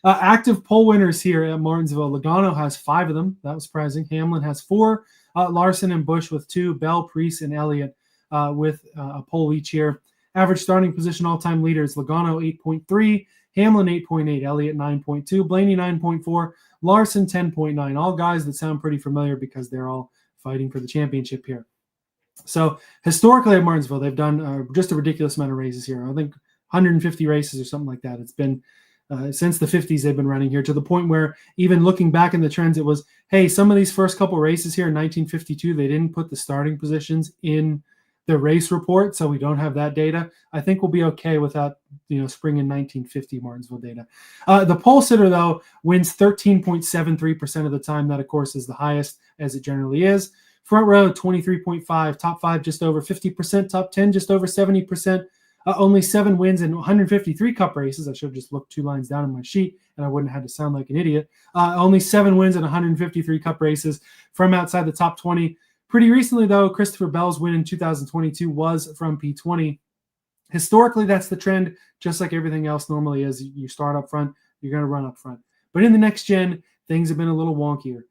Active pole winners here at Martinsville. Logano has 5 of them. That was surprising. Hamlin has 4. Larson and Busch with 2. Bell, Priest, and Elliott with a pole each here. Average starting position all-time leaders, Logano 8.3, Hamlin 8.8, Elliott 9.2, Blaney 9.4, Larson 10.9. All guys that sound pretty familiar because they're all fighting for the championship here. So historically at Martinsville, they've done just a ridiculous amount of races here. I think 150 races or something like that. It's been since the 50s they've been running here, to the point where even looking back in the trends, it was, hey, some of these first couple races here in 1952, they didn't put the starting positions in the race report, so we don't have that data. I think we'll be okay without, spring in 1950 Martinsville data. The pole sitter, though, wins 13.73% of the time. That, of course, is the highest, as it generally is. Front row, 23.5. Top 5, just over 50%. Top 10, just over 70%. Only 7 wins in 153 Cup races. I should have just looked 2 lines down on my sheet, and I wouldn't have had to sound like an idiot. Only 7 wins in 153 Cup races from outside the top 20. Pretty recently, though, Christopher Bell's win in 2022 was from P20. Historically, that's the trend, just like everything else normally is. You start up front, you're going to run up front. But in the next gen, things have been a little wonkier.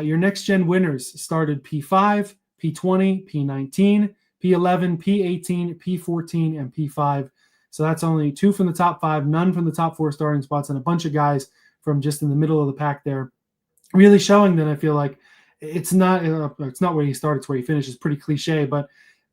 Your next gen winners started P5, P20, P19, P11, P18, P14, and P5. So that's only 2 from the top 5, none from the top 4 starting spots, and a bunch of guys from just in the middle of the pack there. Really showing that I feel like it's not where you start, it's where you finish. It's pretty cliche, but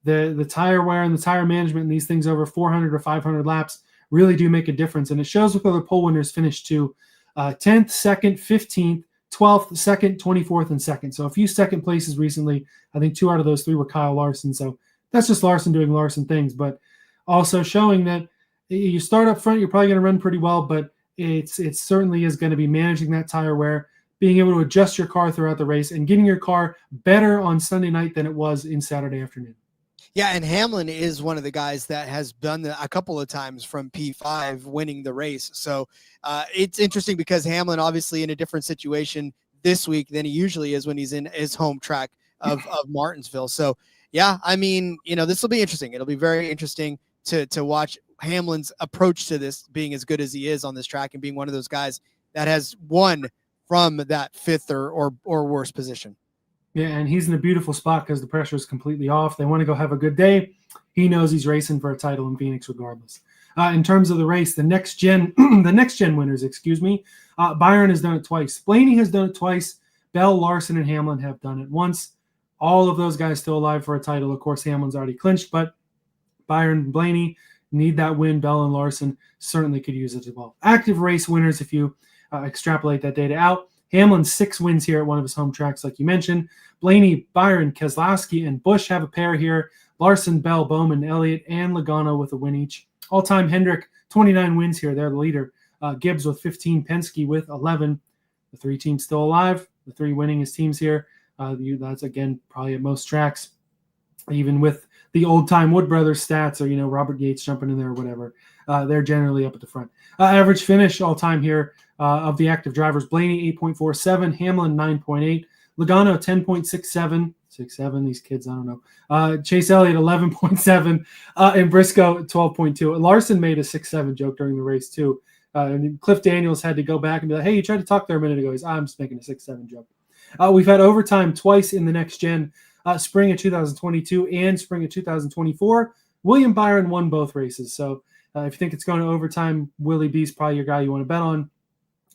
the tire wear and the tire management and these things over 400 or 500 laps really do make a difference. And it shows with other pole winners finished to 10th, 2nd, 15th, 12th, 2nd, 24th, and 2nd. So a few second places recently. I think 2 out of those 3 were Kyle Larson. So that's just Larson doing Larson things, but also showing that you start up front, you're probably going to run pretty well, but it certainly is going to be managing that tire wear, being able to adjust your car throughout the race, and getting your car better on Sunday night than it was in Saturday afternoon. Yeah, and Hamlin is one of the guys that has done that a couple of times from P5 winning the race. So it's interesting because Hamlin obviously in a different situation this week than he usually is when he's in his home track of Martinsville. So, yeah, I mean, this will be interesting. It'll be very interesting to watch Hamlin's approach to this being as good as he is on this track and being one of those guys that has won from that 5th or worse position. Yeah, and he's in a beautiful spot because the pressure is completely off. They want to go have a good day. He knows he's racing for a title in Phoenix regardless. In terms of the race, the next gen winners, Byron has done it twice. Blaney has done it twice. Bell, Larson, and Hamlin have done it once. All of those guys still alive for a title. Of course, Hamlin's already clinched, but Byron and Blaney need that win. Bell and Larson certainly could use it as well. Active race winners, if you extrapolate that data out. Hamlin 6 wins here at one of his home tracks, like you mentioned. Blaney, Byron, Keselowski, and Busch have a pair here. Larson, Bell, Bowman, Elliott, and Logano with a win each. All-time Hendrick, 29 wins here. They're the leader. Gibbs with 15, Penske with 11. The 3 teams still alive. The 3 winningest teams here. That's, again, probably at most tracks. Even with the old-time Wood Brothers stats or, Robert Yates jumping in there or whatever, they're generally up at the front. Average finish all-time here of the active drivers, Blaney 8.47, Hamlin 9.8, Logano 10.67, 6.7, these kids, I don't know. Chase Elliott 11.7, and Briscoe 12.2. Larson made a 6.7 joke during the race too. And Cliff Daniels had to go back and be like, hey, you tried to talk there a minute ago. I'm just making a 6.7 joke. We've had overtime twice in the next gen, spring of 2022 and spring of 2024. William Byron won both races. So if you think it's going to overtime, Willie B's probably your guy you want to bet on.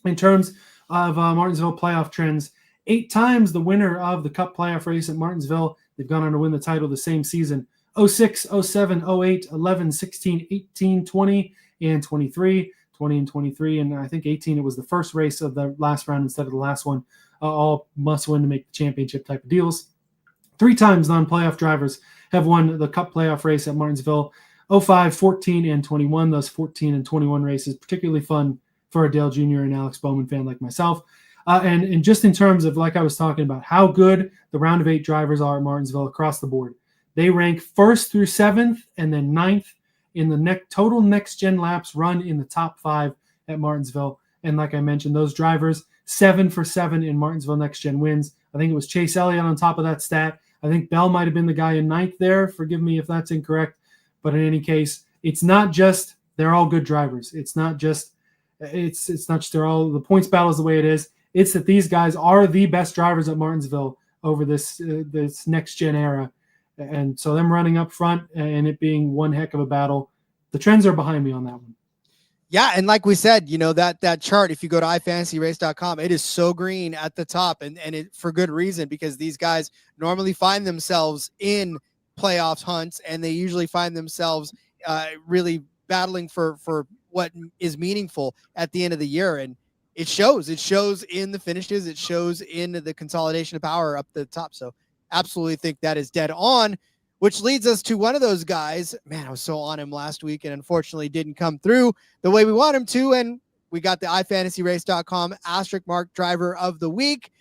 In terms of Martinsville playoff trends, 8 times the winner of the Cup playoff race at Martinsville. They've gone on to win the title the same season. 06, 07, 08, 11, 16, 18, 20, and 23. 20 and 23, and I think 18, it was the first race of the last round instead of the last one. All must win to make the championship type of deals. 3 times non-playoff drivers have won the Cup playoff race at Martinsville. 05, 14, and 21. Those 14 and 21 races, particularly fun for a Dale Jr. and Alex Bowman fan like myself. And just in terms of, like I was talking about, how good the round of 8 drivers are at Martinsville across the board. They rank 1st through 7th and then 9th in the total next-gen laps run in the top 5 at Martinsville. And like I mentioned, those drivers, 7 for 7 in Martinsville next-gen wins. I think it was Chase Elliott on top of that stat. I think Bell might have been the guy in 9th there. Forgive me if that's incorrect. But in any case, it's not just they're all good drivers. It's not just they're all the points battle is the way it is. It's that these guys are the best drivers at Martinsville over this next-gen era. And so them running up front and it being one heck of a battle, the trends are behind me on that one. Yeah, and like we said, that chart, if you go to ifantasyrace.com, it is so green at the top, and it for good reason, because these guys normally find themselves in playoffs hunts, and they usually find themselves really battling for what is meaningful at the end of the year. And it shows in the finishes. It shows in the consolidation of power up the top. So absolutely think that is dead on, which leads us to one of those guys. Man, I was so on him last week and unfortunately didn't come through the way we want him to. And we got the ifantasyrace.com asterisk mark driver of the week,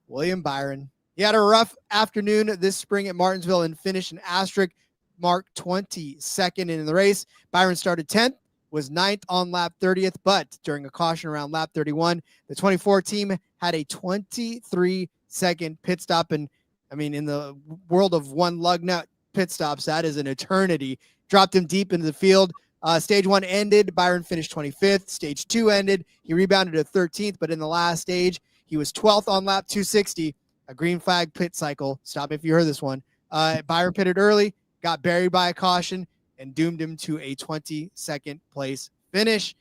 William Byron. He had a rough afternoon this spring at Martinsville and finished an asterisk mark 22nd in the race. Byron started 10th, was 9th on lap 30th, but during a caution around lap 31, the 24 team had a 23-second pit stop. And I mean, in the world of one lug nut pit stops, that is an eternity. Dropped him deep into the field. Stage 1 ended. Byron finished 25th. Stage 2 ended. He rebounded to 13th, but in the last stage, he was 12th on lap 260. A green flag pit cycle. Stop if you heard this one. Byron pitted early, got buried by a caution, and doomed him to a 22nd place finish.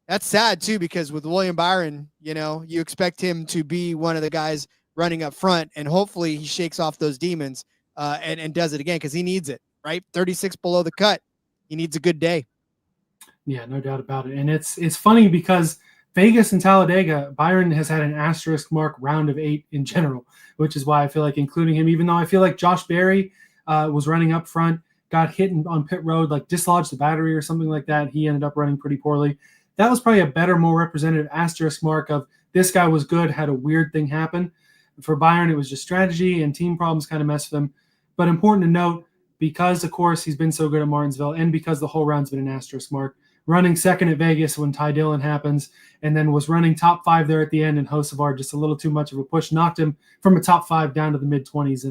That's sad too, because with William Byron, you expect him to be one of the guys running up front, and hopefully he shakes off those demons and does it again, because he needs it, right? 36 below the cut. He needs a good day. Yeah, no doubt about it. And it's funny because Vegas and Talladega, Byron has had an asterisk mark round of 8 in general, which is why I feel like including him, even though I feel like Josh Berry was running up front, got hit on pit road, like dislodged the battery or something like that. He ended up running pretty poorly. That was probably a better, more representative asterisk mark of this guy was good, had a weird thing happen. For Byron, it was just strategy and team problems kind of messed with him. But important to note, because, of course, he's been so good at Martinsville and because the whole round's been an asterisk mark, running second at Vegas when Ty Dillon happens, and then was running top 5 there at the end, and Hocevar just a little too much of a push, knocked him from a top 5 down to the mid-20s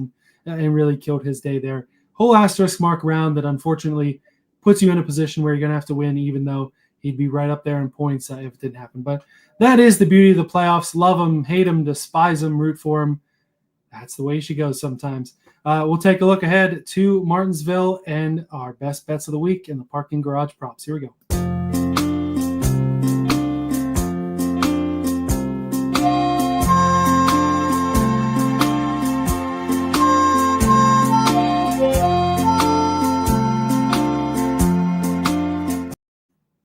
and really killed his day there. Whole asterisk mark round that unfortunately puts you in a position where you're going to have to win, even though he'd be right up there in points if it didn't happen. But that is the beauty of the playoffs. Love them, hate them, despise them, root for them. That's the way she goes sometimes. We'll take a look ahead to Martinsville and our best bets of the week in the parking garage props. Here we go.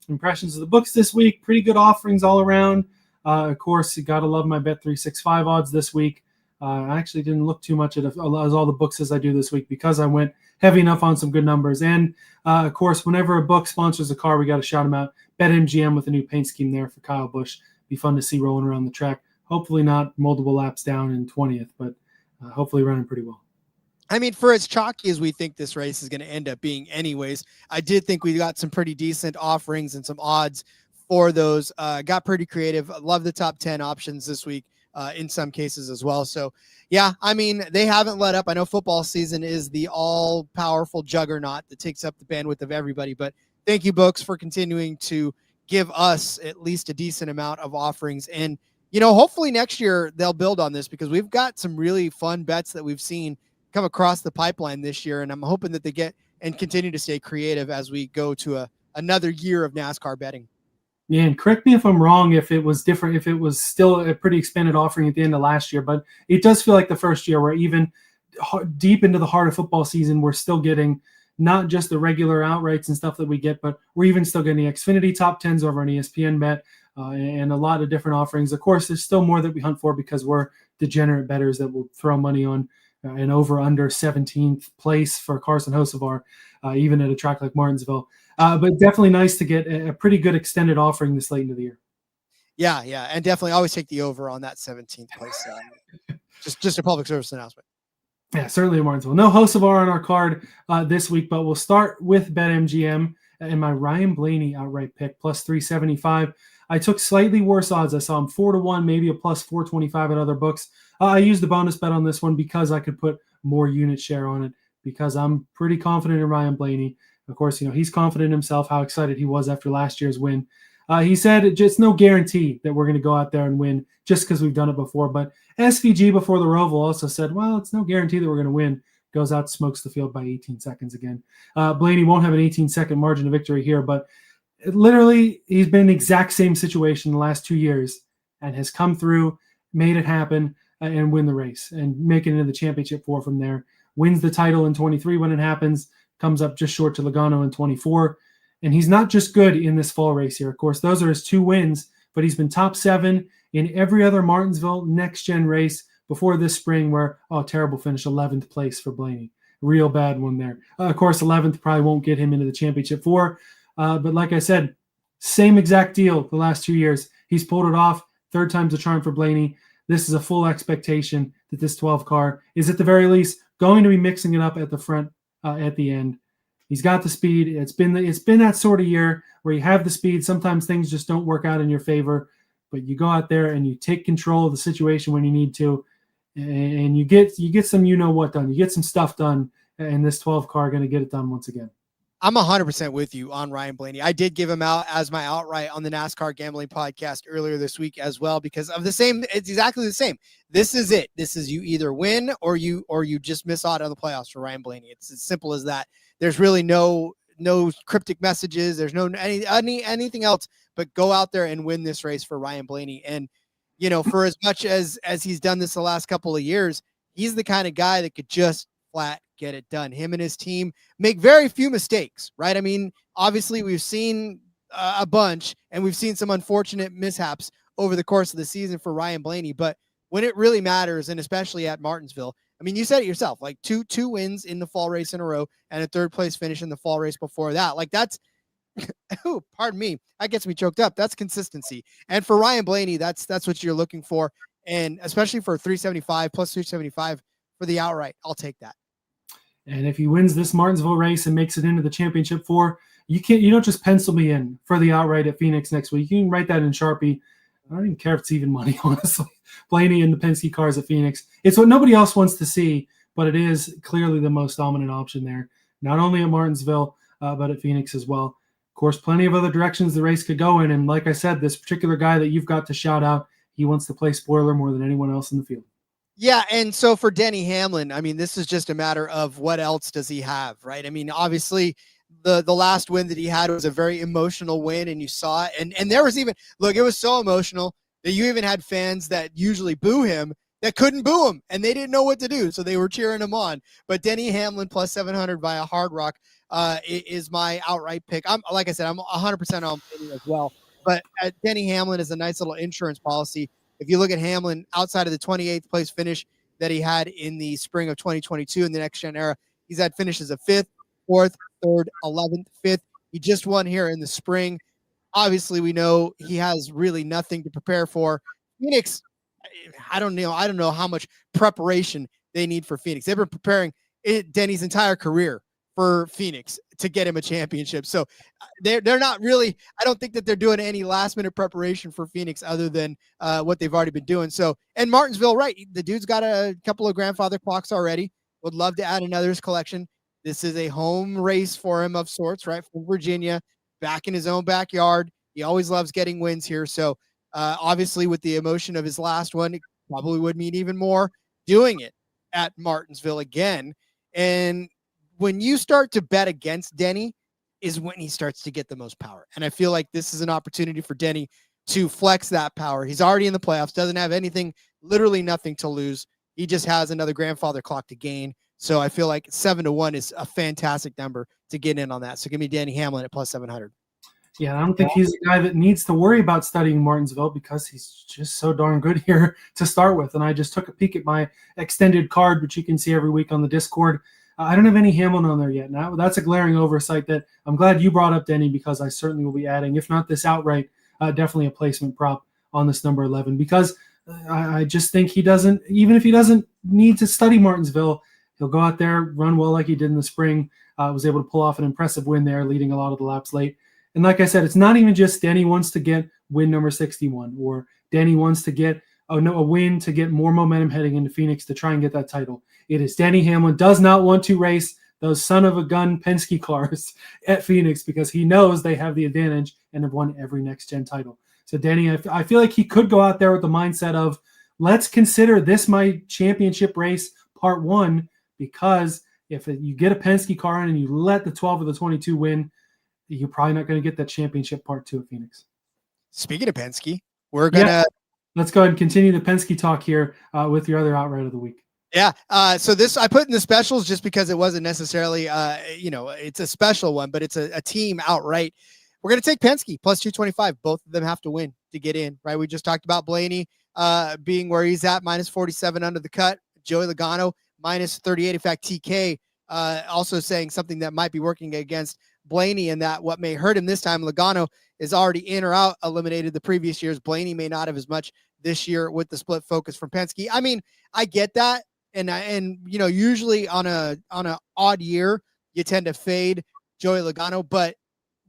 Impressions of the books this week. Pretty good offerings all around. Of course, you got to love my Bet365 odds this week. I actually didn't look too much at all the books as I do this week because I went heavy enough on some good numbers. And, of course, whenever a book sponsors a car, we got to shout them out. BetMGM with a new paint scheme there for Kyle Busch. Be fun to see rolling around the track. Hopefully not multiple laps down in 20th, but hopefully running pretty well. I mean, for as chalky as we think this race is going to end up being anyways, I did think we got some pretty decent offerings and some odds for those. Got pretty creative. Love the top 10 options this week in some cases as well. So, yeah, I mean, they haven't let up. I know football season is the all-powerful juggernaut that takes up the bandwidth of everybody, but thank you, books, for continuing to give us at least a decent amount of offerings. And, hopefully next year they'll build on this because we've got some really fun bets that we've seen come across the pipeline this year, and I'm hoping that they get and continue to stay creative as we go to another year of NASCAR betting. Yeah, and correct me if I'm wrong, if it was different, if it was still a pretty expanded offering at the end of last year, but it does feel like the first year where even deep into the heart of football season, we're still getting not just the regular outrights and stuff that we get, but we're even still getting the Xfinity top 10s over on ESPN Bet and a lot of different offerings. Of course, there's still more that we hunt for because we're degenerate bettors that will throw money on an over-under 17th place for Carson Hocevar, even at a track like Martinsville. But definitely nice to get a pretty good extended offering this late into the year. Yeah, and definitely always take the over on that 17th place. Just a public service announcement. Yeah, certainly at Martinsville. No Hocevar on our card this week, but we'll start with BetMGM and my Ryan Blaney outright pick, plus 375. I took slightly worse odds. I saw him 4-1, maybe a plus 425 at other books. I used the bonus bet on this one because I could put more unit share on it because I'm pretty confident in Ryan Blaney. Of course, he's confident in himself, how excited he was after last year's win. He said it's no guarantee that we're going to go out there and win just because we've done it before. But SVG before the Roval also said, well, it's no guarantee that we're going to win. Goes out, smokes the field by 18 seconds again. Blaney won't have an 18-second margin of victory here, but literally he's been in the exact same situation the last 2 years and has come through, made it happen, and win the race and make it into the championship 4 from there. Wins the title in 23 when it happens, comes up just short to Logano in 24. And he's not just good in this fall race here. Of course, those are his 2 wins, but he's been top 7 in every other Martinsville next-gen race before this spring where, terrible finish, 11th place for Blaney. Real bad one there. Of course, 11th probably won't get him into the championship 4. But like I said, same exact deal the last 2 years. He's pulled it off. 3rd time's a charm for Blaney. This is a full expectation that this 12 car is at the very least going to be mixing it up at the front at the end. He's got the speed. It's been that sort of year where you have the speed. Sometimes things just don't work out in your favor, but you go out there and you take control of the situation when you need to, and you get some what done. You get some stuff done, and this 12 car going to get it done once again. I'm 100% with you on Ryan Blaney. I did give him out as my outright on the NASCAR Gambling Podcast earlier this week as well because of the same. It's exactly the same. This is it. This is you either win or you just miss out on the playoffs for Ryan Blaney. It's as simple as that. There's really no no cryptic messages. There's no anything else but go out there and win this race for Ryan Blaney. And, for as much as he's done this the last couple of years, he's the kind of guy that could just flat get it done. Him and his team make very few mistakes, right? I mean, obviously we've seen a bunch and we've seen some unfortunate mishaps over the course of the season for Ryan Blaney, but when it really matters, and especially at Martinsville, I mean, you said it yourself, like two wins in the fall race in a row and a third place finish in the fall race before that. Like that's, oh, pardon me, that gets me choked up. That's consistency. And for Ryan Blaney, that's what you're looking for. And especially for 375 plus 375 for the outright, I'll take that. And if he wins this Martinsville race and makes it into the championship 4, you don't just pencil me in for the outright at Phoenix next week. You can write that in Sharpie. I don't even care if it's even money, honestly. Blaney and the Penske cars at Phoenix. It's what nobody else wants to see, but it is clearly the most dominant option there, not only at Martinsville, but at Phoenix as well. Of course, plenty of other directions the race could go in. And like I said, this particular guy that you've got to shout out, he wants to play spoiler more than anyone else in the field. Yeah, and so for Denny Hamlin, I mean, this is just a matter of what else does he have, right? I mean, obviously, the last win that he had was a very emotional win, and you saw it. And there was even, look, it was so emotional that you even had fans that usually boo him that couldn't boo him, and they didn't know what to do, so they were cheering him on. But Denny Hamlin plus 700 via Hard Rock is my outright pick. Like I said, I'm 100% on Denny as well. But Denny Hamlin is a nice little insurance policy. If you look at Hamlin outside of the 28th place finish that he had in the spring of 2022 in the next gen era, he's had finishes of 5th, 4th, 3rd, 11th, 5th. He just won here in the spring. Obviously, we know he has really nothing to prepare for. Phoenix, I don't know how much preparation they need for Phoenix. They've been preparing Denny's entire career for Phoenix to get him a championship. So they're not really, I don't think that they're doing any last minute preparation for Phoenix other than what they've already been doing. So, and Martinsville, right. The dude's got a couple of grandfather clocks already. Would love to add another to his collection. This is a home race for him of sorts, right? From Virginia, back in his own backyard. He always loves getting wins here. So obviously with the emotion of his last one, it probably would mean even more doing it at Martinsville again. And when you start to bet against Denny is when he starts to get the most power. And I feel like this is an opportunity for Denny to flex that power. He's already in the playoffs, doesn't have anything, literally nothing to lose. He just has another grandfather clock to gain. So I feel like 7-1 is a fantastic number to get in on that. So give me Denny Hamlin at plus 700. Yeah, I don't think he's the guy that needs to worry about studying Martinsville because he's just so darn good here to start with. And I just took a peek at my extended card, which you can see every week on the Discord. I don't have any Hamlin on there yet. Now that's a glaring oversight that I'm glad you brought up, Denny, because I certainly will be adding, if not this outright, definitely a placement prop on this number 11, because I just think he doesn't, even if he doesn't need to study Martinsville, he'll go out there, run well like he did in the spring, was able to pull off an impressive win there, leading a lot of the laps late. And like I said, it's not even just Denny wants to get win number 61, or Denny wants to get a win to get more momentum heading into Phoenix to try and get that title. It is Denny Hamlin does not want to race those son of a gun Penske cars at Phoenix because he knows they have the advantage and have won every next gen title. So Denny, I feel like he could go out there with the mindset of, let's consider this my championship race part 1, because if you get a Penske car in and you let the 12 of the 22 win, you're probably not going to get that championship part 2 at Phoenix. Speaking of Penske, we're going to... Let's go ahead and continue the Penske talk here with your other outright of the week. Yeah. So this I put in the specials just because it wasn't necessarily, it's a special one, but it's a team outright. We're going to take Penske plus 225. Both of them have to win to get in, right? We just talked about Blaney being where he's at, minus 47 under the cut. Joey Logano, minus 38. In fact, TK also saying something that might be working against Blaney, and that what may hurt him this time, Logano is already in or out, eliminated the previous years. Blaney may not have as much this year with the split focus from Penske. I mean, I get that. And usually on a odd year, you tend to fade Joey Logano, but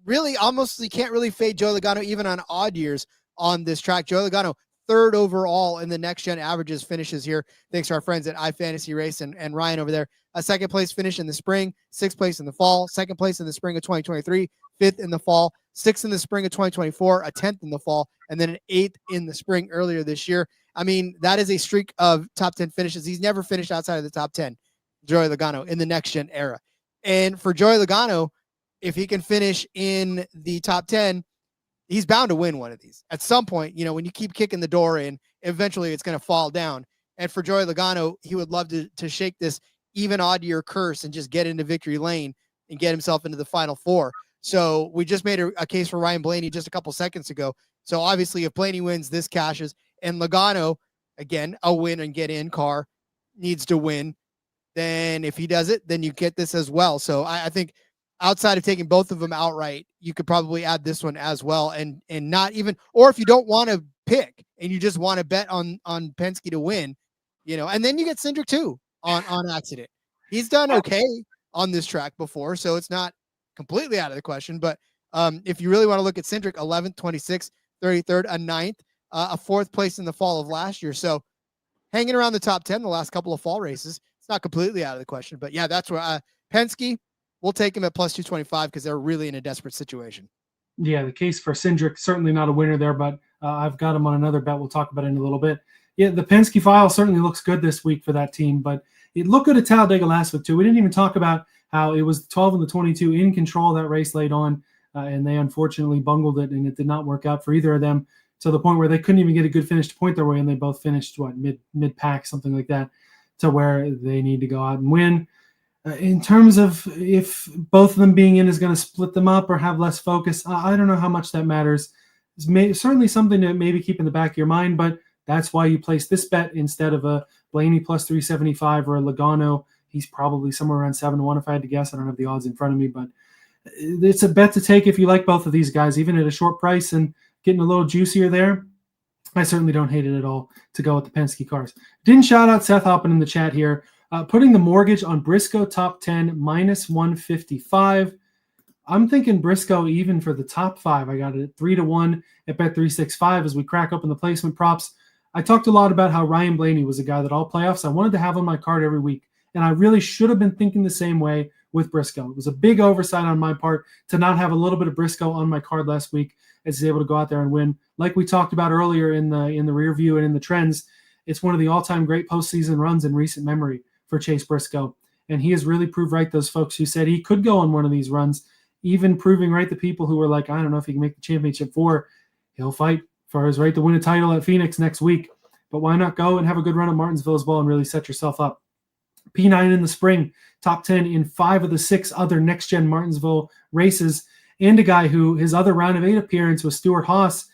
really almost you can't really fade Joey Logano even on odd years on this track. Joey Logano, 3rd overall in the next gen averages finishes here. Thanks to our friends at iFantasy Race and Ryan over there. A 2nd place finish in the spring, 6th place in the fall, 2nd place in the spring of 2023, 5th in the fall, 6th in the spring of 2024, a 10th in the fall, and then an 8th in the spring earlier this year. I mean, that is a streak of top 10 finishes. He's never finished outside of the top 10, Joey Logano, in the next gen era. And for Joey Logano, if he can finish in the top 10, he's bound to win one of these at some point. When you keep kicking the door in, eventually it's going to fall down. And for Joey Logano, he would love to shake this even odd year curse and just get into victory lane and get himself into the final four. So we just made a case for Ryan Blaney just a couple seconds ago. So obviously if Blaney wins, this cashes, and Logano, again, a win and get in car, needs to win. Then if he does it, then you get this as well. So I think outside of taking both of them outright, you could probably add this one as well, and not even, or if you don't want to pick and you just want to bet on Penske to win, and then you get Cindric too on accident. He's done okay on this track before, so it's not completely out of the question. But if you really want to look at Cindric, 11th, 26th, 33rd, a 9th, a 4th place in the fall of last year. So hanging around the top 10 the last couple of fall races, it's not completely out of the question. But yeah, that's where Penske, we'll take him at plus 225 because they're really in a desperate situation. Yeah, the case for Cindric, certainly not a winner there, but I've got him on another bet we'll talk about in a little bit. Yeah, the Penske file certainly looks good this week for that team, but it looked good at Talladega last week too. We didn't even talk about how it was 12 and the 22 in control of that race late on, and they unfortunately bungled it, and it did not work out for either of them to the point where they couldn't even get a good finish to point their way, and they both finished, mid-pack, something like that, to where they need to go out and win. In terms of if both of them being in is going to split them up or have less focus, I don't know how much that matters. It's certainly something to maybe keep in the back of your mind, but that's why you place this bet instead of a Blaney plus 375 or a Logano. He's probably somewhere around 7-1 if I had to guess. I don't have the odds in front of me, but it's a bet to take if you like both of these guys, even at a short price and getting a little juicier there. I certainly don't hate it at all to go with the Penske cars. Didn't shout out Seth Hoppen in the chat here. Putting the mortgage on Briscoe top 10 minus 155. I'm thinking Briscoe even for the top 5. I got it at 3-1 at Bet365 as we crack open the placement props. I talked a lot about how Ryan Blaney was a guy that all playoffs I wanted to have on my card every week, and I really should have been thinking the same way with Briscoe. It was a big oversight on my part to not have a little bit of Briscoe on my card last week as he's able to go out there and win. Like we talked about earlier in the rear view and in the trends, it's one of the all-time great postseason runs in recent memory for Chase Briscoe. And he has really proved right those folks who said he could go on one of these runs, even proving right the people who were like, I don't know if he can make the championship 4. He'll fight for his right to win a title at Phoenix next week. But why not go and have a good run at Martinsville as well and really set yourself up? P9 in the spring, top 10 in 5 of the 6 other next-gen Martinsville races, and a guy who his other round of 8 appearance was Stuart Haas,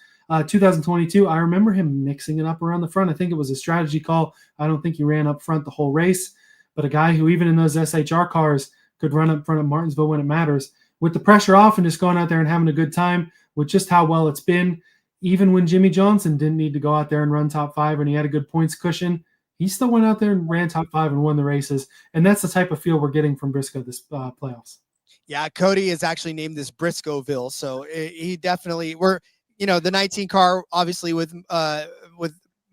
2022. I remember him mixing it up around the front. I think it was a strategy call. I don't think he ran up front the whole race, but a guy who even in those SHR cars could run up front of Martinsville when it matters. With the pressure off and just going out there and having a good time with just how well it's been, even when Jimmy Johnson didn't need to go out there and run top 5 and he had a good points cushion, he still went out there and ran top 5 and won the races. And that's the type of feel we're getting from Briscoe this playoffs. Yeah, Cody has actually named this Briscoeville. So he definitely, the 19 car, obviously with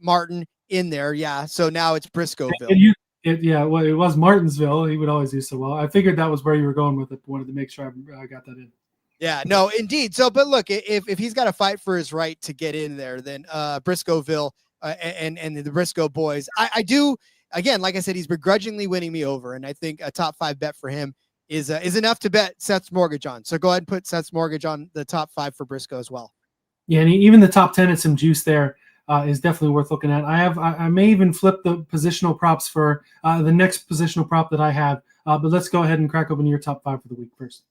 Martin in there. Yeah. So now it's Briscoeville. Well, it was Martinsville. He would always do so well. I figured that was where you were going with it. Wanted to make sure I got that in. Yeah, no, indeed. So, but look, if he's got to fight for his right to get in there, then Briscoeville and the Briscoe boys, I do, again, like I said, he's begrudgingly winning me over. And I think a top 5 bet for him is enough to bet Seth's mortgage on. So go ahead and put Seth's mortgage on the top 5 for Briscoe as well. Yeah, and even the top 10 at some juice there is definitely worth looking at. I may even flip the positional props for the next positional prop that I have. But let's go ahead and crack open your top 5 for the week first.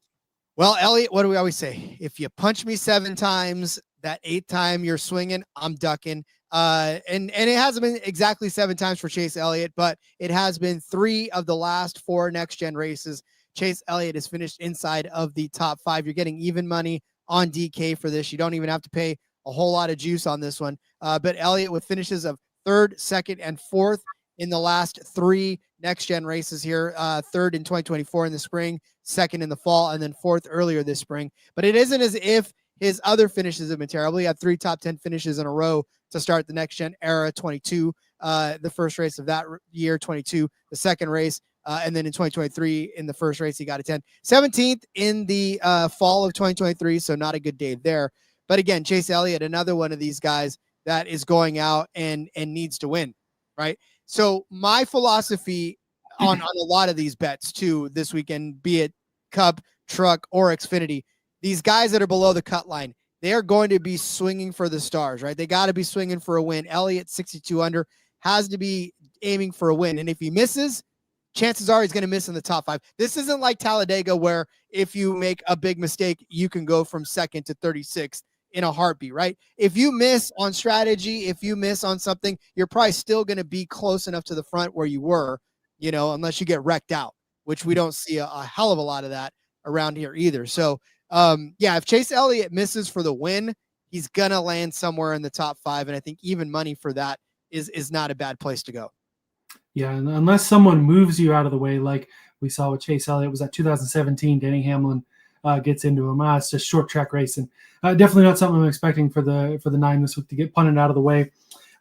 Well, Elliot, what do we always say? If you punch me 7 times, that 8th time you're swinging, I'm ducking. And it hasn't been exactly 7 times for Chase Elliott, but it has been 3 of the last 4 next-gen races. Chase Elliott has finished inside of the top 5. You're getting even money on DK for this. You don't even have to pay a whole lot of juice on this one. But Elliott with finishes of 3rd, 2nd, and 4th in the last 3 next-gen races here. 3rd in 2024 in the spring, 2nd in the fall, and then 4th earlier this spring. But it isn't as if his other finishes have been terrible. He had 3 top 10 finishes in a row to start the next-gen era, 22, the first race of that year, 22, the second race, and then in 2023, in the first race, he got a 10. 17th in the fall of 2023, so not a good day there. But again, Chase Elliott, another one of these guys that is going out and needs to win, right? So my philosophy on a lot of these bets too this weekend, be it Cup, truck, or Xfinity, these guys that are below the cut line, they are going to be swinging for the stars, right? They got to be swinging for a win. Elliott, 62 under, has to be aiming for a win. And if he misses, chances are he's going to miss in the top 5. This isn't like Talladega where if you make a big mistake, you can go from second to 36th in a heartbeat, right? If you miss on strategy, if you miss on something, you're probably still going to be close enough to the front where you were, unless you get wrecked out, which we don't see a hell of a lot of that around here either. So, if Chase Elliott misses for the win, he's going to land somewhere in the top 5. And I think even money for that is not a bad place to go. Yeah, and unless someone moves you out of the way, like we saw with Chase Elliott, was that 2017, Denny Hamlin gets into him. It's just short track racing. Definitely not something I'm expecting for the 9 this week to get punted out of the way.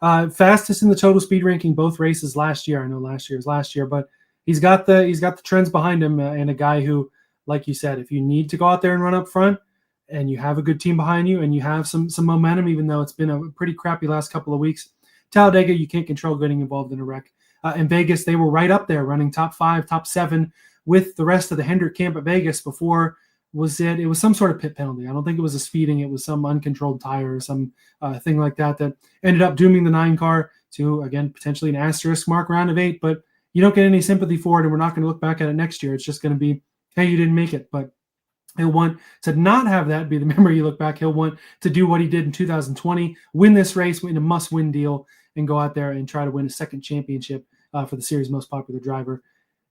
Fastest in the total speed ranking both races last year. I know last year, but he's got the trends behind him, and a guy who, like you said, if you need to go out there and run up front, and you have a good team behind you, and you have some momentum, even though it's been a pretty crappy last couple of weeks. Talladega, you can't control getting involved in a wreck. In Vegas, they were right up there, running top 5, top 7 with the rest of the Hendrick camp at Vegas before. It was some sort of pit penalty. I don't think it was a speeding. It was some uncontrolled tire or some thing like that ended up dooming the 9 car to, again, potentially an asterisk mark round of 8. But you don't get any sympathy for it, and we're not going to look back at it next year. It's just going to be, hey, you didn't make it. But he'll want to not have that be the memory you look back. He'll want to do what he did in 2020, win this race, win a must-win deal, and go out there and try to win a second championship for the series' most popular driver.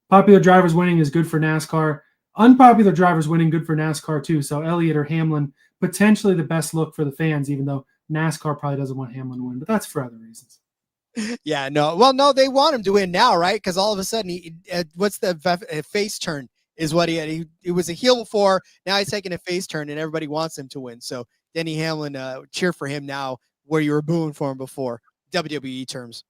Popular drivers winning is good for NASCAR. Unpopular drivers winning, good for NASCAR too. So Elliott or Hamlin, potentially the best look for the fans, even though NASCAR probably doesn't want Hamlin to win, but that's for other reasons. Yeah, no. Well, no, they want him to win now, right? Because all of a sudden, what's the face turn is what he had. He was a heel before. Now he's taking a face turn, and everybody wants him to win. So Denny Hamlin, cheer for him now where you were booing for him before, WWE terms.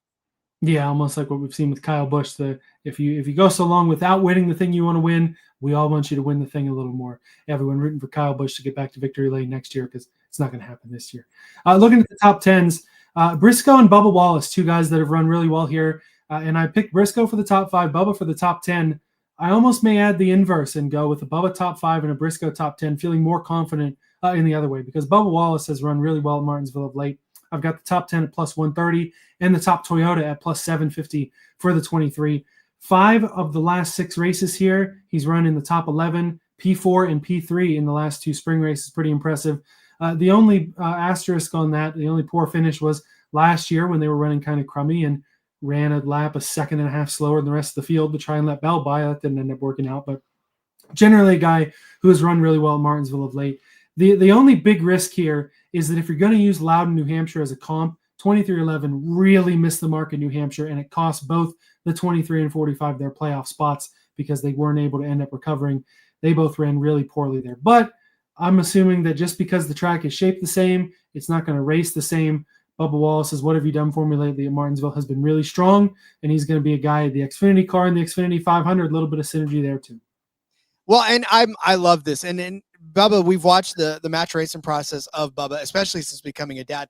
Yeah, almost like what we've seen with Kyle Busch. If you go so long without winning the thing you want to win, we all want you to win the thing a little more. Everyone rooting for Kyle Busch to get back to victory lane next year because it's not going to happen this year. Looking at the top 10s, Briscoe and Bubba Wallace, 2 guys that have run really well here. And I picked Briscoe for the top 5, Bubba for the top 10. I almost may add the inverse and go with a Bubba top 5 and a Briscoe top 10, feeling more confident in the other way because Bubba Wallace has run really well at Martinsville of late. I've got the top 10 at plus 130 and the top Toyota at plus 750 for the 23. 5 of the last 6 races here, he's run in the top 11, P4 and P3 in the last 2 spring races. Pretty impressive. The only asterisk on that, the only poor finish was last year when they were running kind of crummy and ran a lap a second and a half slower than the rest of the field to try and let Bell by. That didn't end up working out, but generally a guy who has run really well at Martinsville of late. The only big risk here is that if you're going to use Loudon, New Hampshire as a comp, 23-11 really missed the mark in New Hampshire, and it cost both the 23 and 45 their playoff spots because they weren't able to end up recovering. They both ran really poorly there. But I'm assuming that just because the track is shaped the same, it's not going to race the same. Bubba Wallace says, what have you done for me lately at Martinsville has been really strong, and he's going to be a guy at the Xfinity car and the Xfinity 500, a little bit of synergy there too. Well, and I love this. And Bubba, we've watched the match racing process of Bubba, especially since becoming a dad.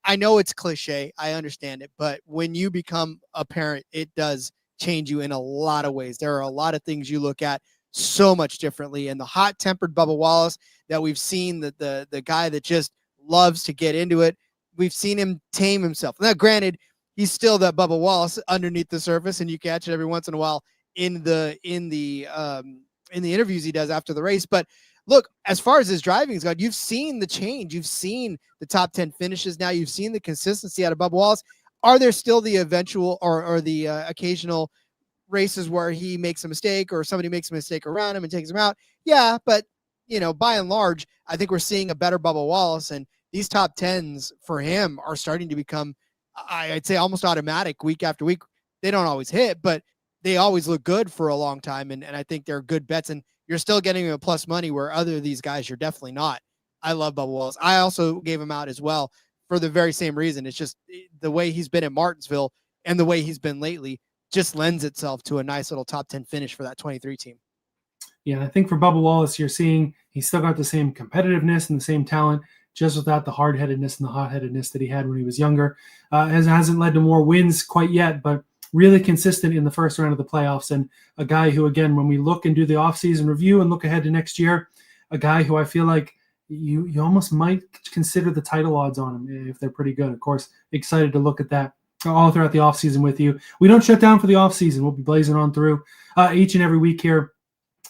I know it's cliche. I understand it. But when you become a parent, it does change you in a lot of ways. There are a lot of things you look at so much differently. And the hot-tempered Bubba Wallace that we've seen, the guy that just loves to get into it, we've seen him tame himself. Now, granted, he's still that Bubba Wallace underneath the surface, and you catch it every once in a while in the interviews he does after the race. But look, as far as his driving is gone, you've seen the change. You've seen the top 10 finishes. Now you've seen the consistency out of Bubba Wallace. Are there still the eventual or the occasional races where he makes a mistake or somebody makes a mistake around him and takes him out? Yeah, but by and large, I think we're seeing a better Bubba Wallace, and these top 10s for him are starting to become, I'd say, almost automatic week after week. They don't always hit, but they always look good for a long time, and I think they're good bets, and you're still getting a plus money where other of these guys you're definitely not. I love Bubba Wallace. I also gave him out as well for the very same reason. It's just the way he's been at Martinsville and the way he's been lately just lends itself to a nice little top 10 finish for that 23 team. Yeah, I think for Bubba Wallace, you're seeing he's still got the same competitiveness and the same talent, just without the hard-headedness and the hot-headedness that he had when he was younger. Hasn't led to more wins quite yet, but really consistent in the first round of the playoffs, and a guy who, again, when we look and do the offseason review and look ahead to next year, a guy who I feel like you almost might consider the title odds on him if they're pretty good. Of course, excited to look at that all throughout the offseason with you. We don't shut down for the offseason. We'll be blazing on through each and every week here.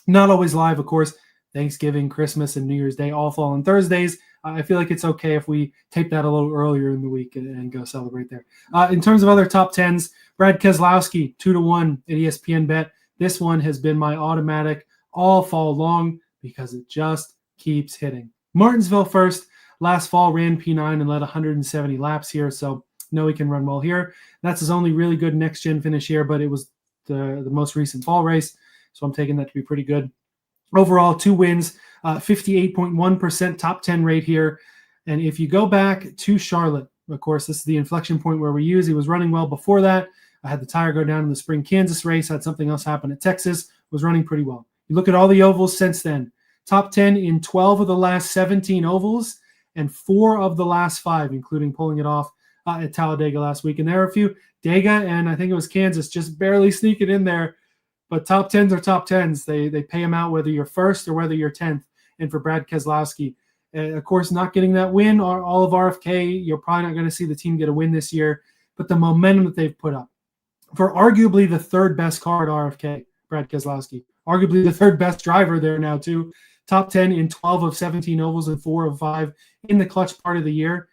Not always live, of course. Thanksgiving, Christmas, and New Year's Day all fall on Thursdays. I feel like it's okay if we tape that a little earlier in the week and go celebrate there. In terms of other top 10s, Brad Keselowski, 2-1 at ESPN Bet. This one has been my automatic all fall long because it just keeps hitting. Martinsville first. Last fall ran P9 and led 170 laps here, so know he can run well here. That's his only really good next-gen finish here, but it was the most recent fall race, so I'm taking that to be pretty good. Overall, 2 wins, 58.1% top 10 rate here. And if you go back to Charlotte, of course, this is the inflection point where we use. He was running well before that. I had the tire go down in the spring Kansas race, had something else happen at Texas, was running pretty well. You look at all the ovals since then. Top 10 in 12 of the last 17 ovals and 4 of the last 5, including pulling it off at Talladega last week. And there are a few, Dega and I think it was Kansas, just barely sneaking in there. But top 10s are top 10s. They pay him out whether you're first or whether you're 10th. And for Brad Keselowski, of course, not getting that win, all of RFK, you're probably not going to see the team get a win this year. But the momentum that they've put up for arguably the third best car at RFK, Brad Keselowski, arguably the third best driver there now too. Top 10 in 12 of 17 ovals and 4 of 5 in the clutch part of the year.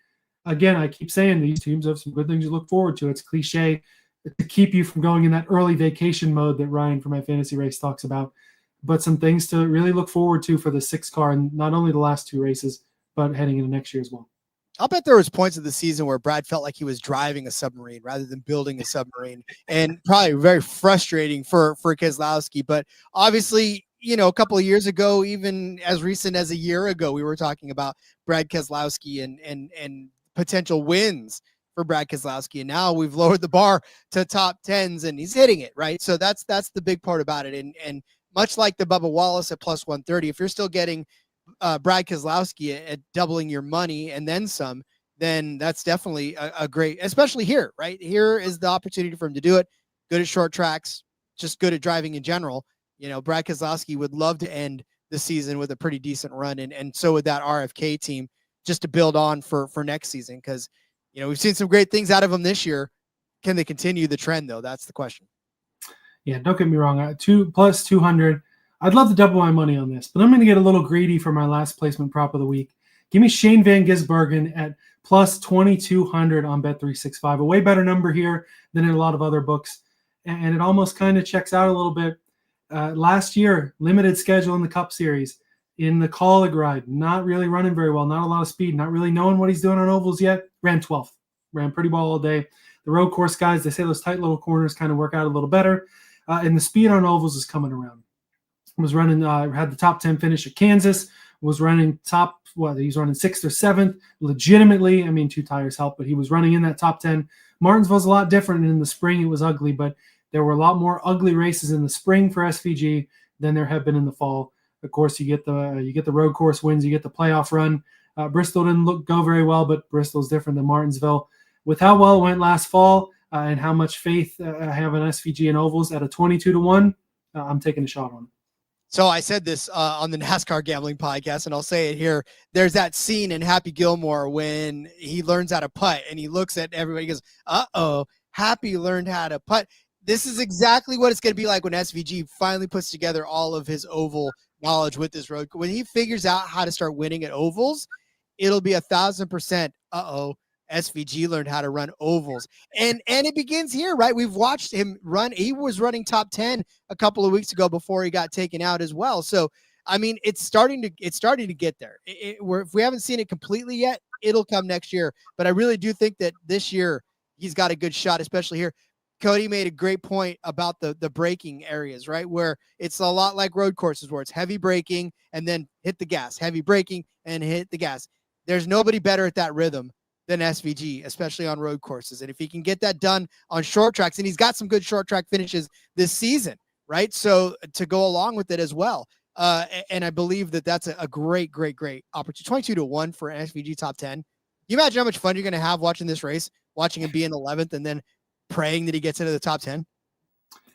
Again, I keep saying these teams have some good things to look forward to. It's cliche to keep you from going in that early vacation mode that Ryan from My Fantasy Race talks about, but some things to really look forward to for the 6 car, and not only the last 2 races, but heading into next year as well. I'll bet there was points of the season where Brad felt like he was driving a submarine rather than building a submarine, and probably very frustrating for Keselowski. But obviously, you know, a couple of years ago, even as recent as a year ago, we were talking about Brad Keselowski and potential wins for Brad Keselowski, and now we've lowered the bar to top 10s, and he's hitting it, right? So that's the big part about it. And much like the Bubba Wallace at plus 130, if you're still getting Brad Keselowski at doubling your money and then some, then that's definitely a great, especially here, right? Here is the opportunity for him to do it. Good at short tracks, just good at driving in general. You know, Brad Keselowski would love to end the season with a pretty decent run, and so would that RFK team, just to build on for next season, because you know, we've seen some great things out of them this year. Can they continue the trend, though? That's the question. Yeah, don't get me wrong. 2 plus 200. I'd love to double my money on this, but I'm going to get a little greedy for my last placement prop of the week. Give me Shane Van Gisbergen at plus 2,200 on Bet365. A way better number here than in a lot of other books. And it almost kind of checks out a little bit. Last year, limited schedule in the Cup Series. In the Colleague ride, not really running very well, not a lot of speed, not really knowing what he's doing on ovals yet. Ran 12th, ran pretty well all day. The road course guys, they say those tight little corners kind of work out a little better. And the speed on ovals is coming around. Was running, had the top 10 finish at Kansas, was running he's running 6th or 7th. Legitimately, I mean, 2 tires help, but he was running in that top 10. Martinsville's a lot different. In the spring, it was ugly, but there were a lot more ugly races in the spring for SVG than there have been in the fall. Of course, you get the road course wins, you get the playoff run. Bristol didn't go very well, but Bristol's different than Martinsville. With how well it went last fall and how much faith I have in SVG and ovals at a 22-1, I'm taking a shot on it. So I said this on the NASCAR Gambling Podcast, and I'll say it here. There's that scene in Happy Gilmore when he learns how to putt, and he looks at everybody and goes, uh-oh, Happy learned how to putt. This is exactly what it's going to be like when SVG finally puts together all of his oval knowledge with this road. When he figures out how to start winning at ovals, it'll be 1,000%. SVG learned how to run ovals, and it begins here, right? We've watched him run. He was running top 10 a couple of weeks ago before he got taken out as well. So, I mean, it's starting to get there. If we haven't seen it completely yet, it'll come next year. But I really do think that this year he's got a good shot, especially here. Cody made a great point about the braking areas, right? Where it's a lot like road courses where it's heavy braking and then hit the gas, heavy braking and hit the gas. There's nobody better at that rhythm than SVG, especially on road courses. And if he can get that done on short tracks, and he's got some good short track finishes this season, right? So to go along with it as well. And I believe that that's a great opportunity. 22-1 for an SVG top 10. Can you imagine how much fun you're going to have watching this race, watching him be in 11th and then praying that he gets into the top 10.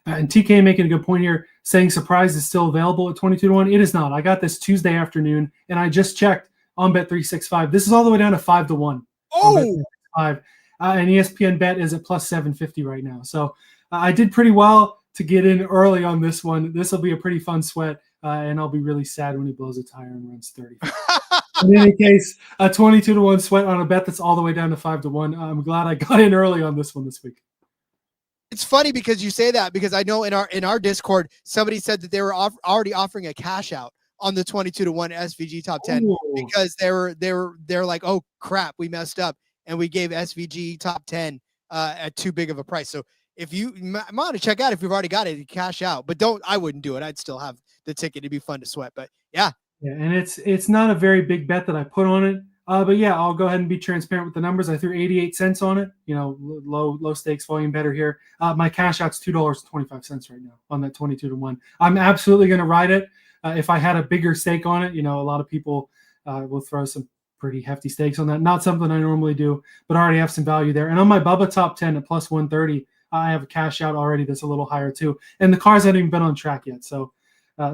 And TK making a good point here, saying Surprise is still available at 22-1. It is not. I got this Tuesday afternoon, and I just checked on Bet365. This is all the way down to 5-1. Oh, And ESPN Bet is at plus 750 right now. So I did pretty well to get in early on this one. This will be a pretty fun sweat, and I'll be really sad when he blows a tire and runs 30. In any case, a 22-1 sweat on a bet that's all the way down to 5-1. I'm glad I got in early on this one this week. it's funny because you say that, because I know in our Discord somebody said that they were already offering a cash out on the 22-1 SVG top 10 because they're like, oh crap, we messed up and we gave SVG top 10 at too big of a price. So if you want to check out, if you've already got it, you cash out, but I wouldn't do it. I'd still have the ticket. It'd be fun to sweat, but yeah. And it's not a very big bet that I put on it. But yeah, I'll go ahead and be transparent with the numbers. I threw 88 cents on it. Low stakes volume better here. My cash out's $2.25 right now on that 22-1. I'm absolutely going to ride it. If I had a bigger stake on it, a lot of people will throw some pretty hefty stakes on that. Not something I normally do, but I already have some value there. And on my Bubba top 10 at plus 130, I have a cash out already that's a little higher too. And the cars haven't even been on track yet. So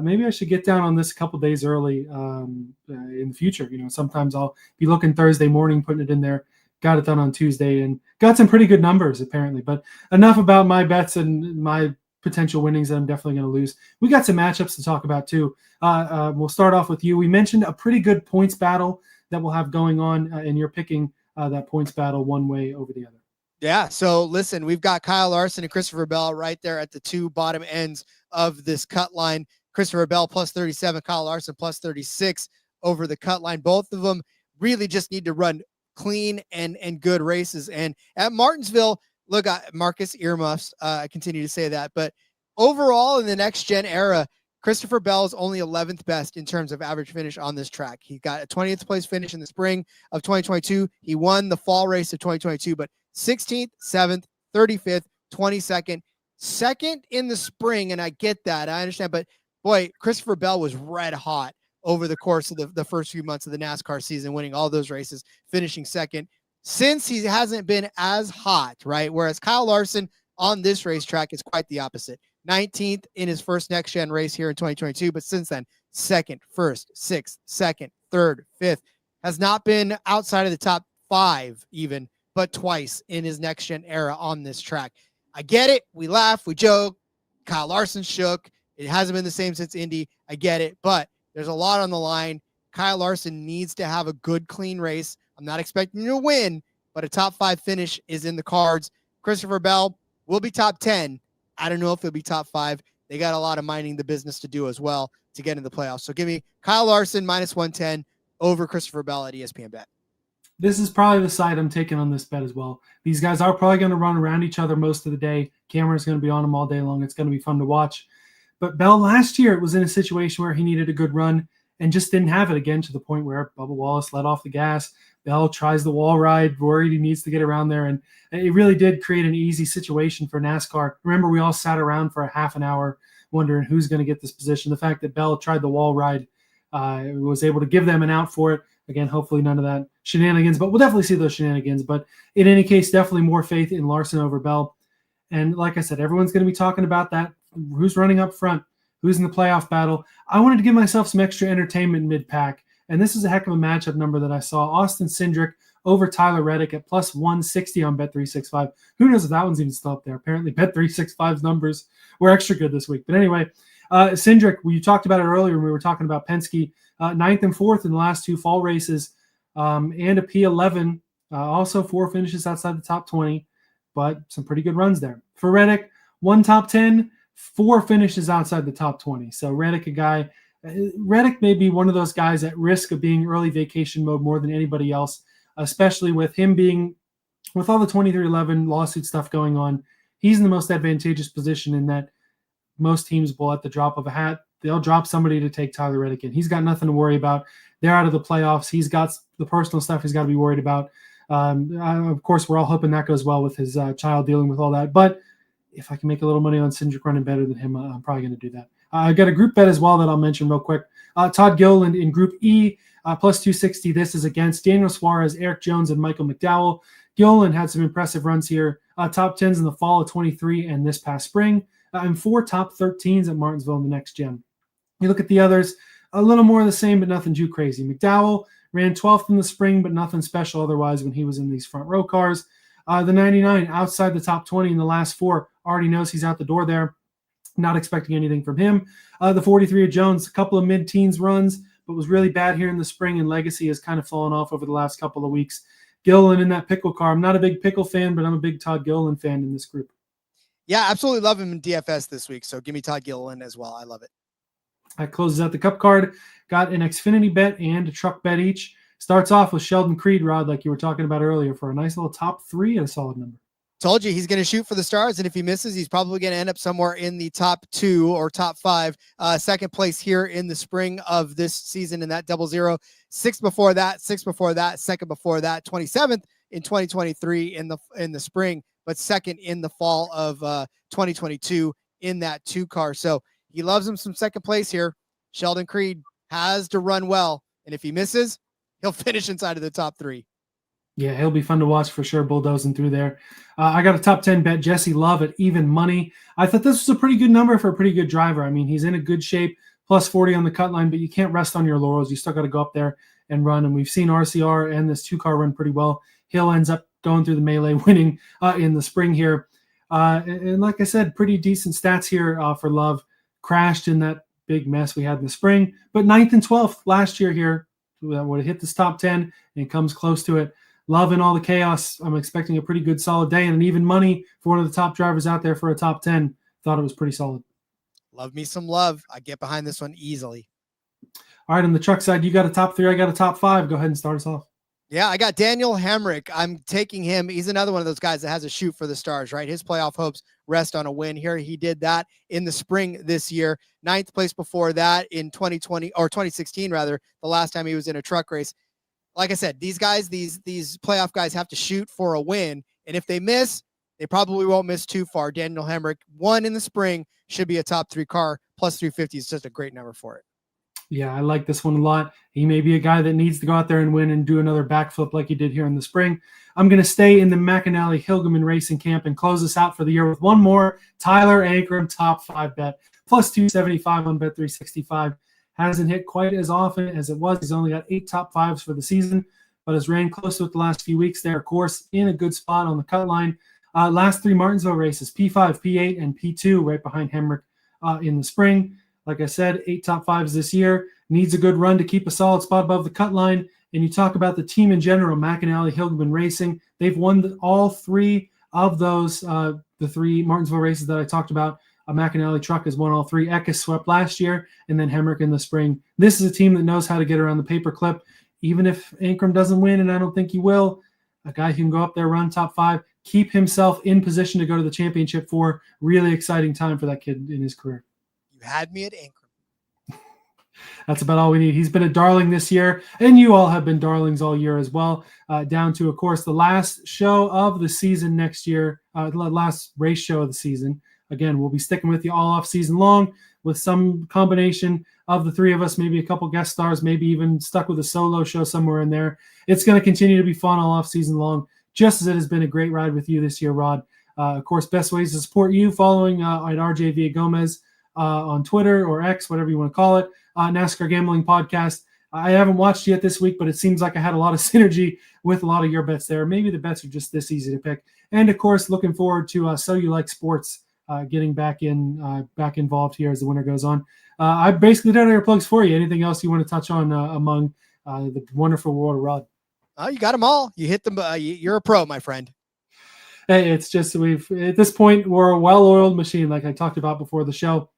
maybe I should get down on this a couple days early in the future. Sometimes I'll be looking Thursday morning, putting it in there. Got it done on Tuesday and got some pretty good numbers apparently. But enough about my bets and my potential winnings that I'm definitely going to lose. We got some matchups to talk about too. We'll start off with you. We mentioned a pretty good points battle that we'll have going on, and you're picking that points battle one way over the other. Yeah. So listen, we've got Kyle Larson and Christopher Bell right there at the two bottom ends of this cut line. Christopher Bell plus 37, Kyle Larson plus 36 over the cut line. Both of them really just need to run clean and good races. And at Martinsville, look, Marcus earmuffs. I continue to say that, but overall in the next gen era, Christopher Bell is only 11th best in terms of average finish on this track. He got a 20th place finish in the spring of 2022. He won the fall race of 2022, but 16th, 7th, 35th, 22nd, second in the spring. And I get that. I understand, but boy, Christopher Bell was red hot over the course of the first few months of the NASCAR season, winning all those races, finishing second. Since he hasn't been as hot, right? Whereas Kyle Larson on this racetrack is quite the opposite. 19th in his first next gen race here in 2022, but since then, second, first, sixth, second, third, fifth, has not been outside of the top 5 even, but twice in his next gen era on this track. I get it. We laugh, we joke. Kyle Larson shook. It hasn't been the same since Indy. I get it, but there's a lot on the line. Kyle Larson needs to have a good, clean race. I'm not expecting him to win, but a top 5 finish is in the cards. Christopher Bell will be top 10. I don't know if he'll be top 5. They got a lot of minding the business to do as well to get in the playoffs. So give me Kyle Larson minus 110 over Christopher Bell at ESPN Bet. This is probably the side I'm taking on this bet as well. These guys are probably going to run around each other most of the day. Camera's going to be on them all day long. It's going to be fun to watch. But Bell last year was in a situation where he needed a good run and just didn't have it again, to the point where Bubba Wallace let off the gas. Bell tries the wall ride, worried he needs to get around there. And it really did create an easy situation for NASCAR. Remember, we all sat around for a half an hour wondering who's going to get this position. The fact that Bell tried the wall ride was able to give them an out for it. Again, hopefully none of that shenanigans, but we'll definitely see those shenanigans. But in any case, definitely more faith in Larson over Bell. And like I said, everyone's going to be talking about that. Who's running up front? Who's in the playoff battle? I wanted to give myself some extra entertainment mid-pack. And this is a heck of a matchup number that I saw. Austin Cindric over Tyler Reddick at plus 160 on Bet365. Who knows if that one's even still up there? Apparently Bet365's numbers were extra good this week. But anyway, Cindric, we talked about it earlier when we were talking about Penske. 9th and 4th in the last 2 fall races, and a P11. Also 4 finishes outside the top 20, but some pretty good runs there. For Reddick, 1 top 10, 4 finishes outside the top 20. So Reddick, Reddick may be one of those guys at risk of being early vacation mode more than anybody else, especially with him being, with all the 2311 lawsuit stuff going on. He's in the most advantageous position in that most teams will, at the drop of a hat, they'll drop somebody to take Tyler Reddick in. He's got nothing to worry about. They're out of the playoffs. He's got the personal stuff he's got to be worried about. Of course, we're all hoping that goes well with his child dealing with all that. But if I can make a little money on Cindric running better than him, I'm probably going to do that. I've got a group bet as well that I'll mention real quick. Todd Gilliland in Group E, plus 260. This is against Daniel Suarez, Eric Jones, and Michael McDowell. Gilliland had some impressive runs here top 10s in the fall of 23 and this past spring, and 4 top 13s at Martinsville in the next gen. You look at the others, a little more of the same, but nothing too crazy. McDowell ran 12th in the spring, but nothing special otherwise when he was in these front row cars. The 99 outside the top 20 in the last 4, already knows he's out the door there. Not expecting anything from him. The 43 of Jones, a couple of mid-teens runs, but was really bad here in the spring, and legacy has kind of fallen off over the last couple of weeks. Gilliland in that pickle car. I'm not a big pickle fan, but I'm a big Todd Gilliland fan in this group. Yeah, absolutely love him in DFS this week. So give me Todd Gilliland as well. I love it. That closes out the Cup card. Got an Xfinity bet and a truck bet each. Starts off with Sheldon Creed, Rod, like you were talking about earlier, for a nice little top 3 at a solid number. Told you he's going to shoot for the stars, and if he misses, he's probably going to end up somewhere in the top 2 or top 5. Second place here in the spring of this season in that 00. 6th before that, 6th before that, 2nd before that, 27th in 2023 in the spring, but 2nd in the fall of 2022 in that 2 car. So he loves him some second place here. Sheldon Creed has to run well, and if he misses, he'll finish inside of the top 3. Yeah, he'll be fun to watch for sure, bulldozing through there. I got a top 10 bet, Jesse Love at even money. I thought this was a pretty good number for a pretty good driver. I mean, he's in a good shape, plus 40 on the cut line, but you can't rest on your laurels. You still got to go up there and run, and we've seen RCR and this 2-car run pretty well. Hill ends up going through the melee, winning in the spring here. And like I said, pretty decent stats here for Love. Crashed in that big mess we had in the spring, but 9th and 12th last year here. That would have hit this top 10 and comes close to it. Love in all the chaos. I'm expecting a pretty good solid day, and an even money for one of the top drivers out there for a top 10. Thought it was pretty solid. Love me some Love. I get behind this one easily. All right, on the truck side, you got a top 3. I got a top 5. Go ahead and start us off. Yeah, I got Daniel Hemrick. I'm taking him. He's another one of those guys that has a shoot for the stars, right? His playoff hopes rest on a win here. He did that in the spring this year. 9th place before that in 2020 or 2016, rather, the last time he was in a truck race. Like I said, these guys, these playoff guys have to shoot for a win. And if they miss, they probably won't miss too far. Daniel Hemrick won in the spring, should be a top 3 car. Plus 350 is just a great number for it. Yeah, I like this one a lot. He may be a guy that needs to go out there and win and do another backflip like he did here in the spring. I'm going to stay in the McAnally Hilgeman Racing camp and close this out for the year with one more Tyler Ankrum top 5 bet. Plus 275 on Bet365. Hasn't hit quite as often as it was. He's only got 8 top 5s for the season, but has ran close to it the last few weeks there. Of course, in a good spot on the cut line. Last 3 Martinsville races, P5, P8, and P2, right behind Hemrick in the spring. Like I said, 8 top 5s this year. Needs a good run to keep a solid spot above the cut line. And you talk about the team in general, McAnally Hilgeman Racing. They've won all 3 of those, the 3 Martinsville races that I talked about. A McAnally truck has won all 3. Eckes swept last year, and then Hemrick in the spring. This is a team that knows how to get around the paperclip. Even if Ankrum doesn't win, and I don't think he will, a guy who can go up there, run top 5, keep himself in position to go to the championship for. Really exciting time for that kid in his career. You had me at Ankrum. That's about all we need. He's been a darling this year, and you all have been darlings all year as well, down to, of course, the last show of the season next year, the last race show of the season. Again, we'll be sticking with you all off season long with some combination of the 3 of us, maybe a couple guest stars, maybe even stuck with a solo show somewhere in there. It's going to continue to be fun all off season long, just as it has been a great ride with you this year, Rod. Of course, best ways to support you, following at RJ Villagomez on Twitter or X, whatever you want to call it, NASCAR Gambling Podcast. I haven't watched yet this week, but it seems like I had a lot of synergy with a lot of your bets there. Maybe the bets are just this easy to pick. And, of course, looking forward to So You Like Sports getting back involved here as the winter goes on. I basically done your plugs for you. Anything else you want to touch on among the wonderful world of Rod? Oh, you got them all. You hit them. You're a pro, my friend. Hey, it's just at this point, we're a well-oiled machine, like I talked about before the show.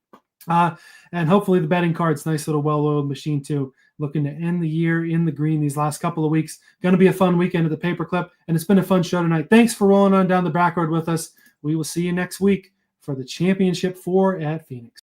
And hopefully the betting card's nice little well-oiled machine too. Looking to end the year in the green these last couple of weeks. Going to be a fun weekend at the Paperclip, and it's been a fun show tonight. Thanks for rolling on down the back road with us. We will see you next week for the Championship 4 at Phoenix.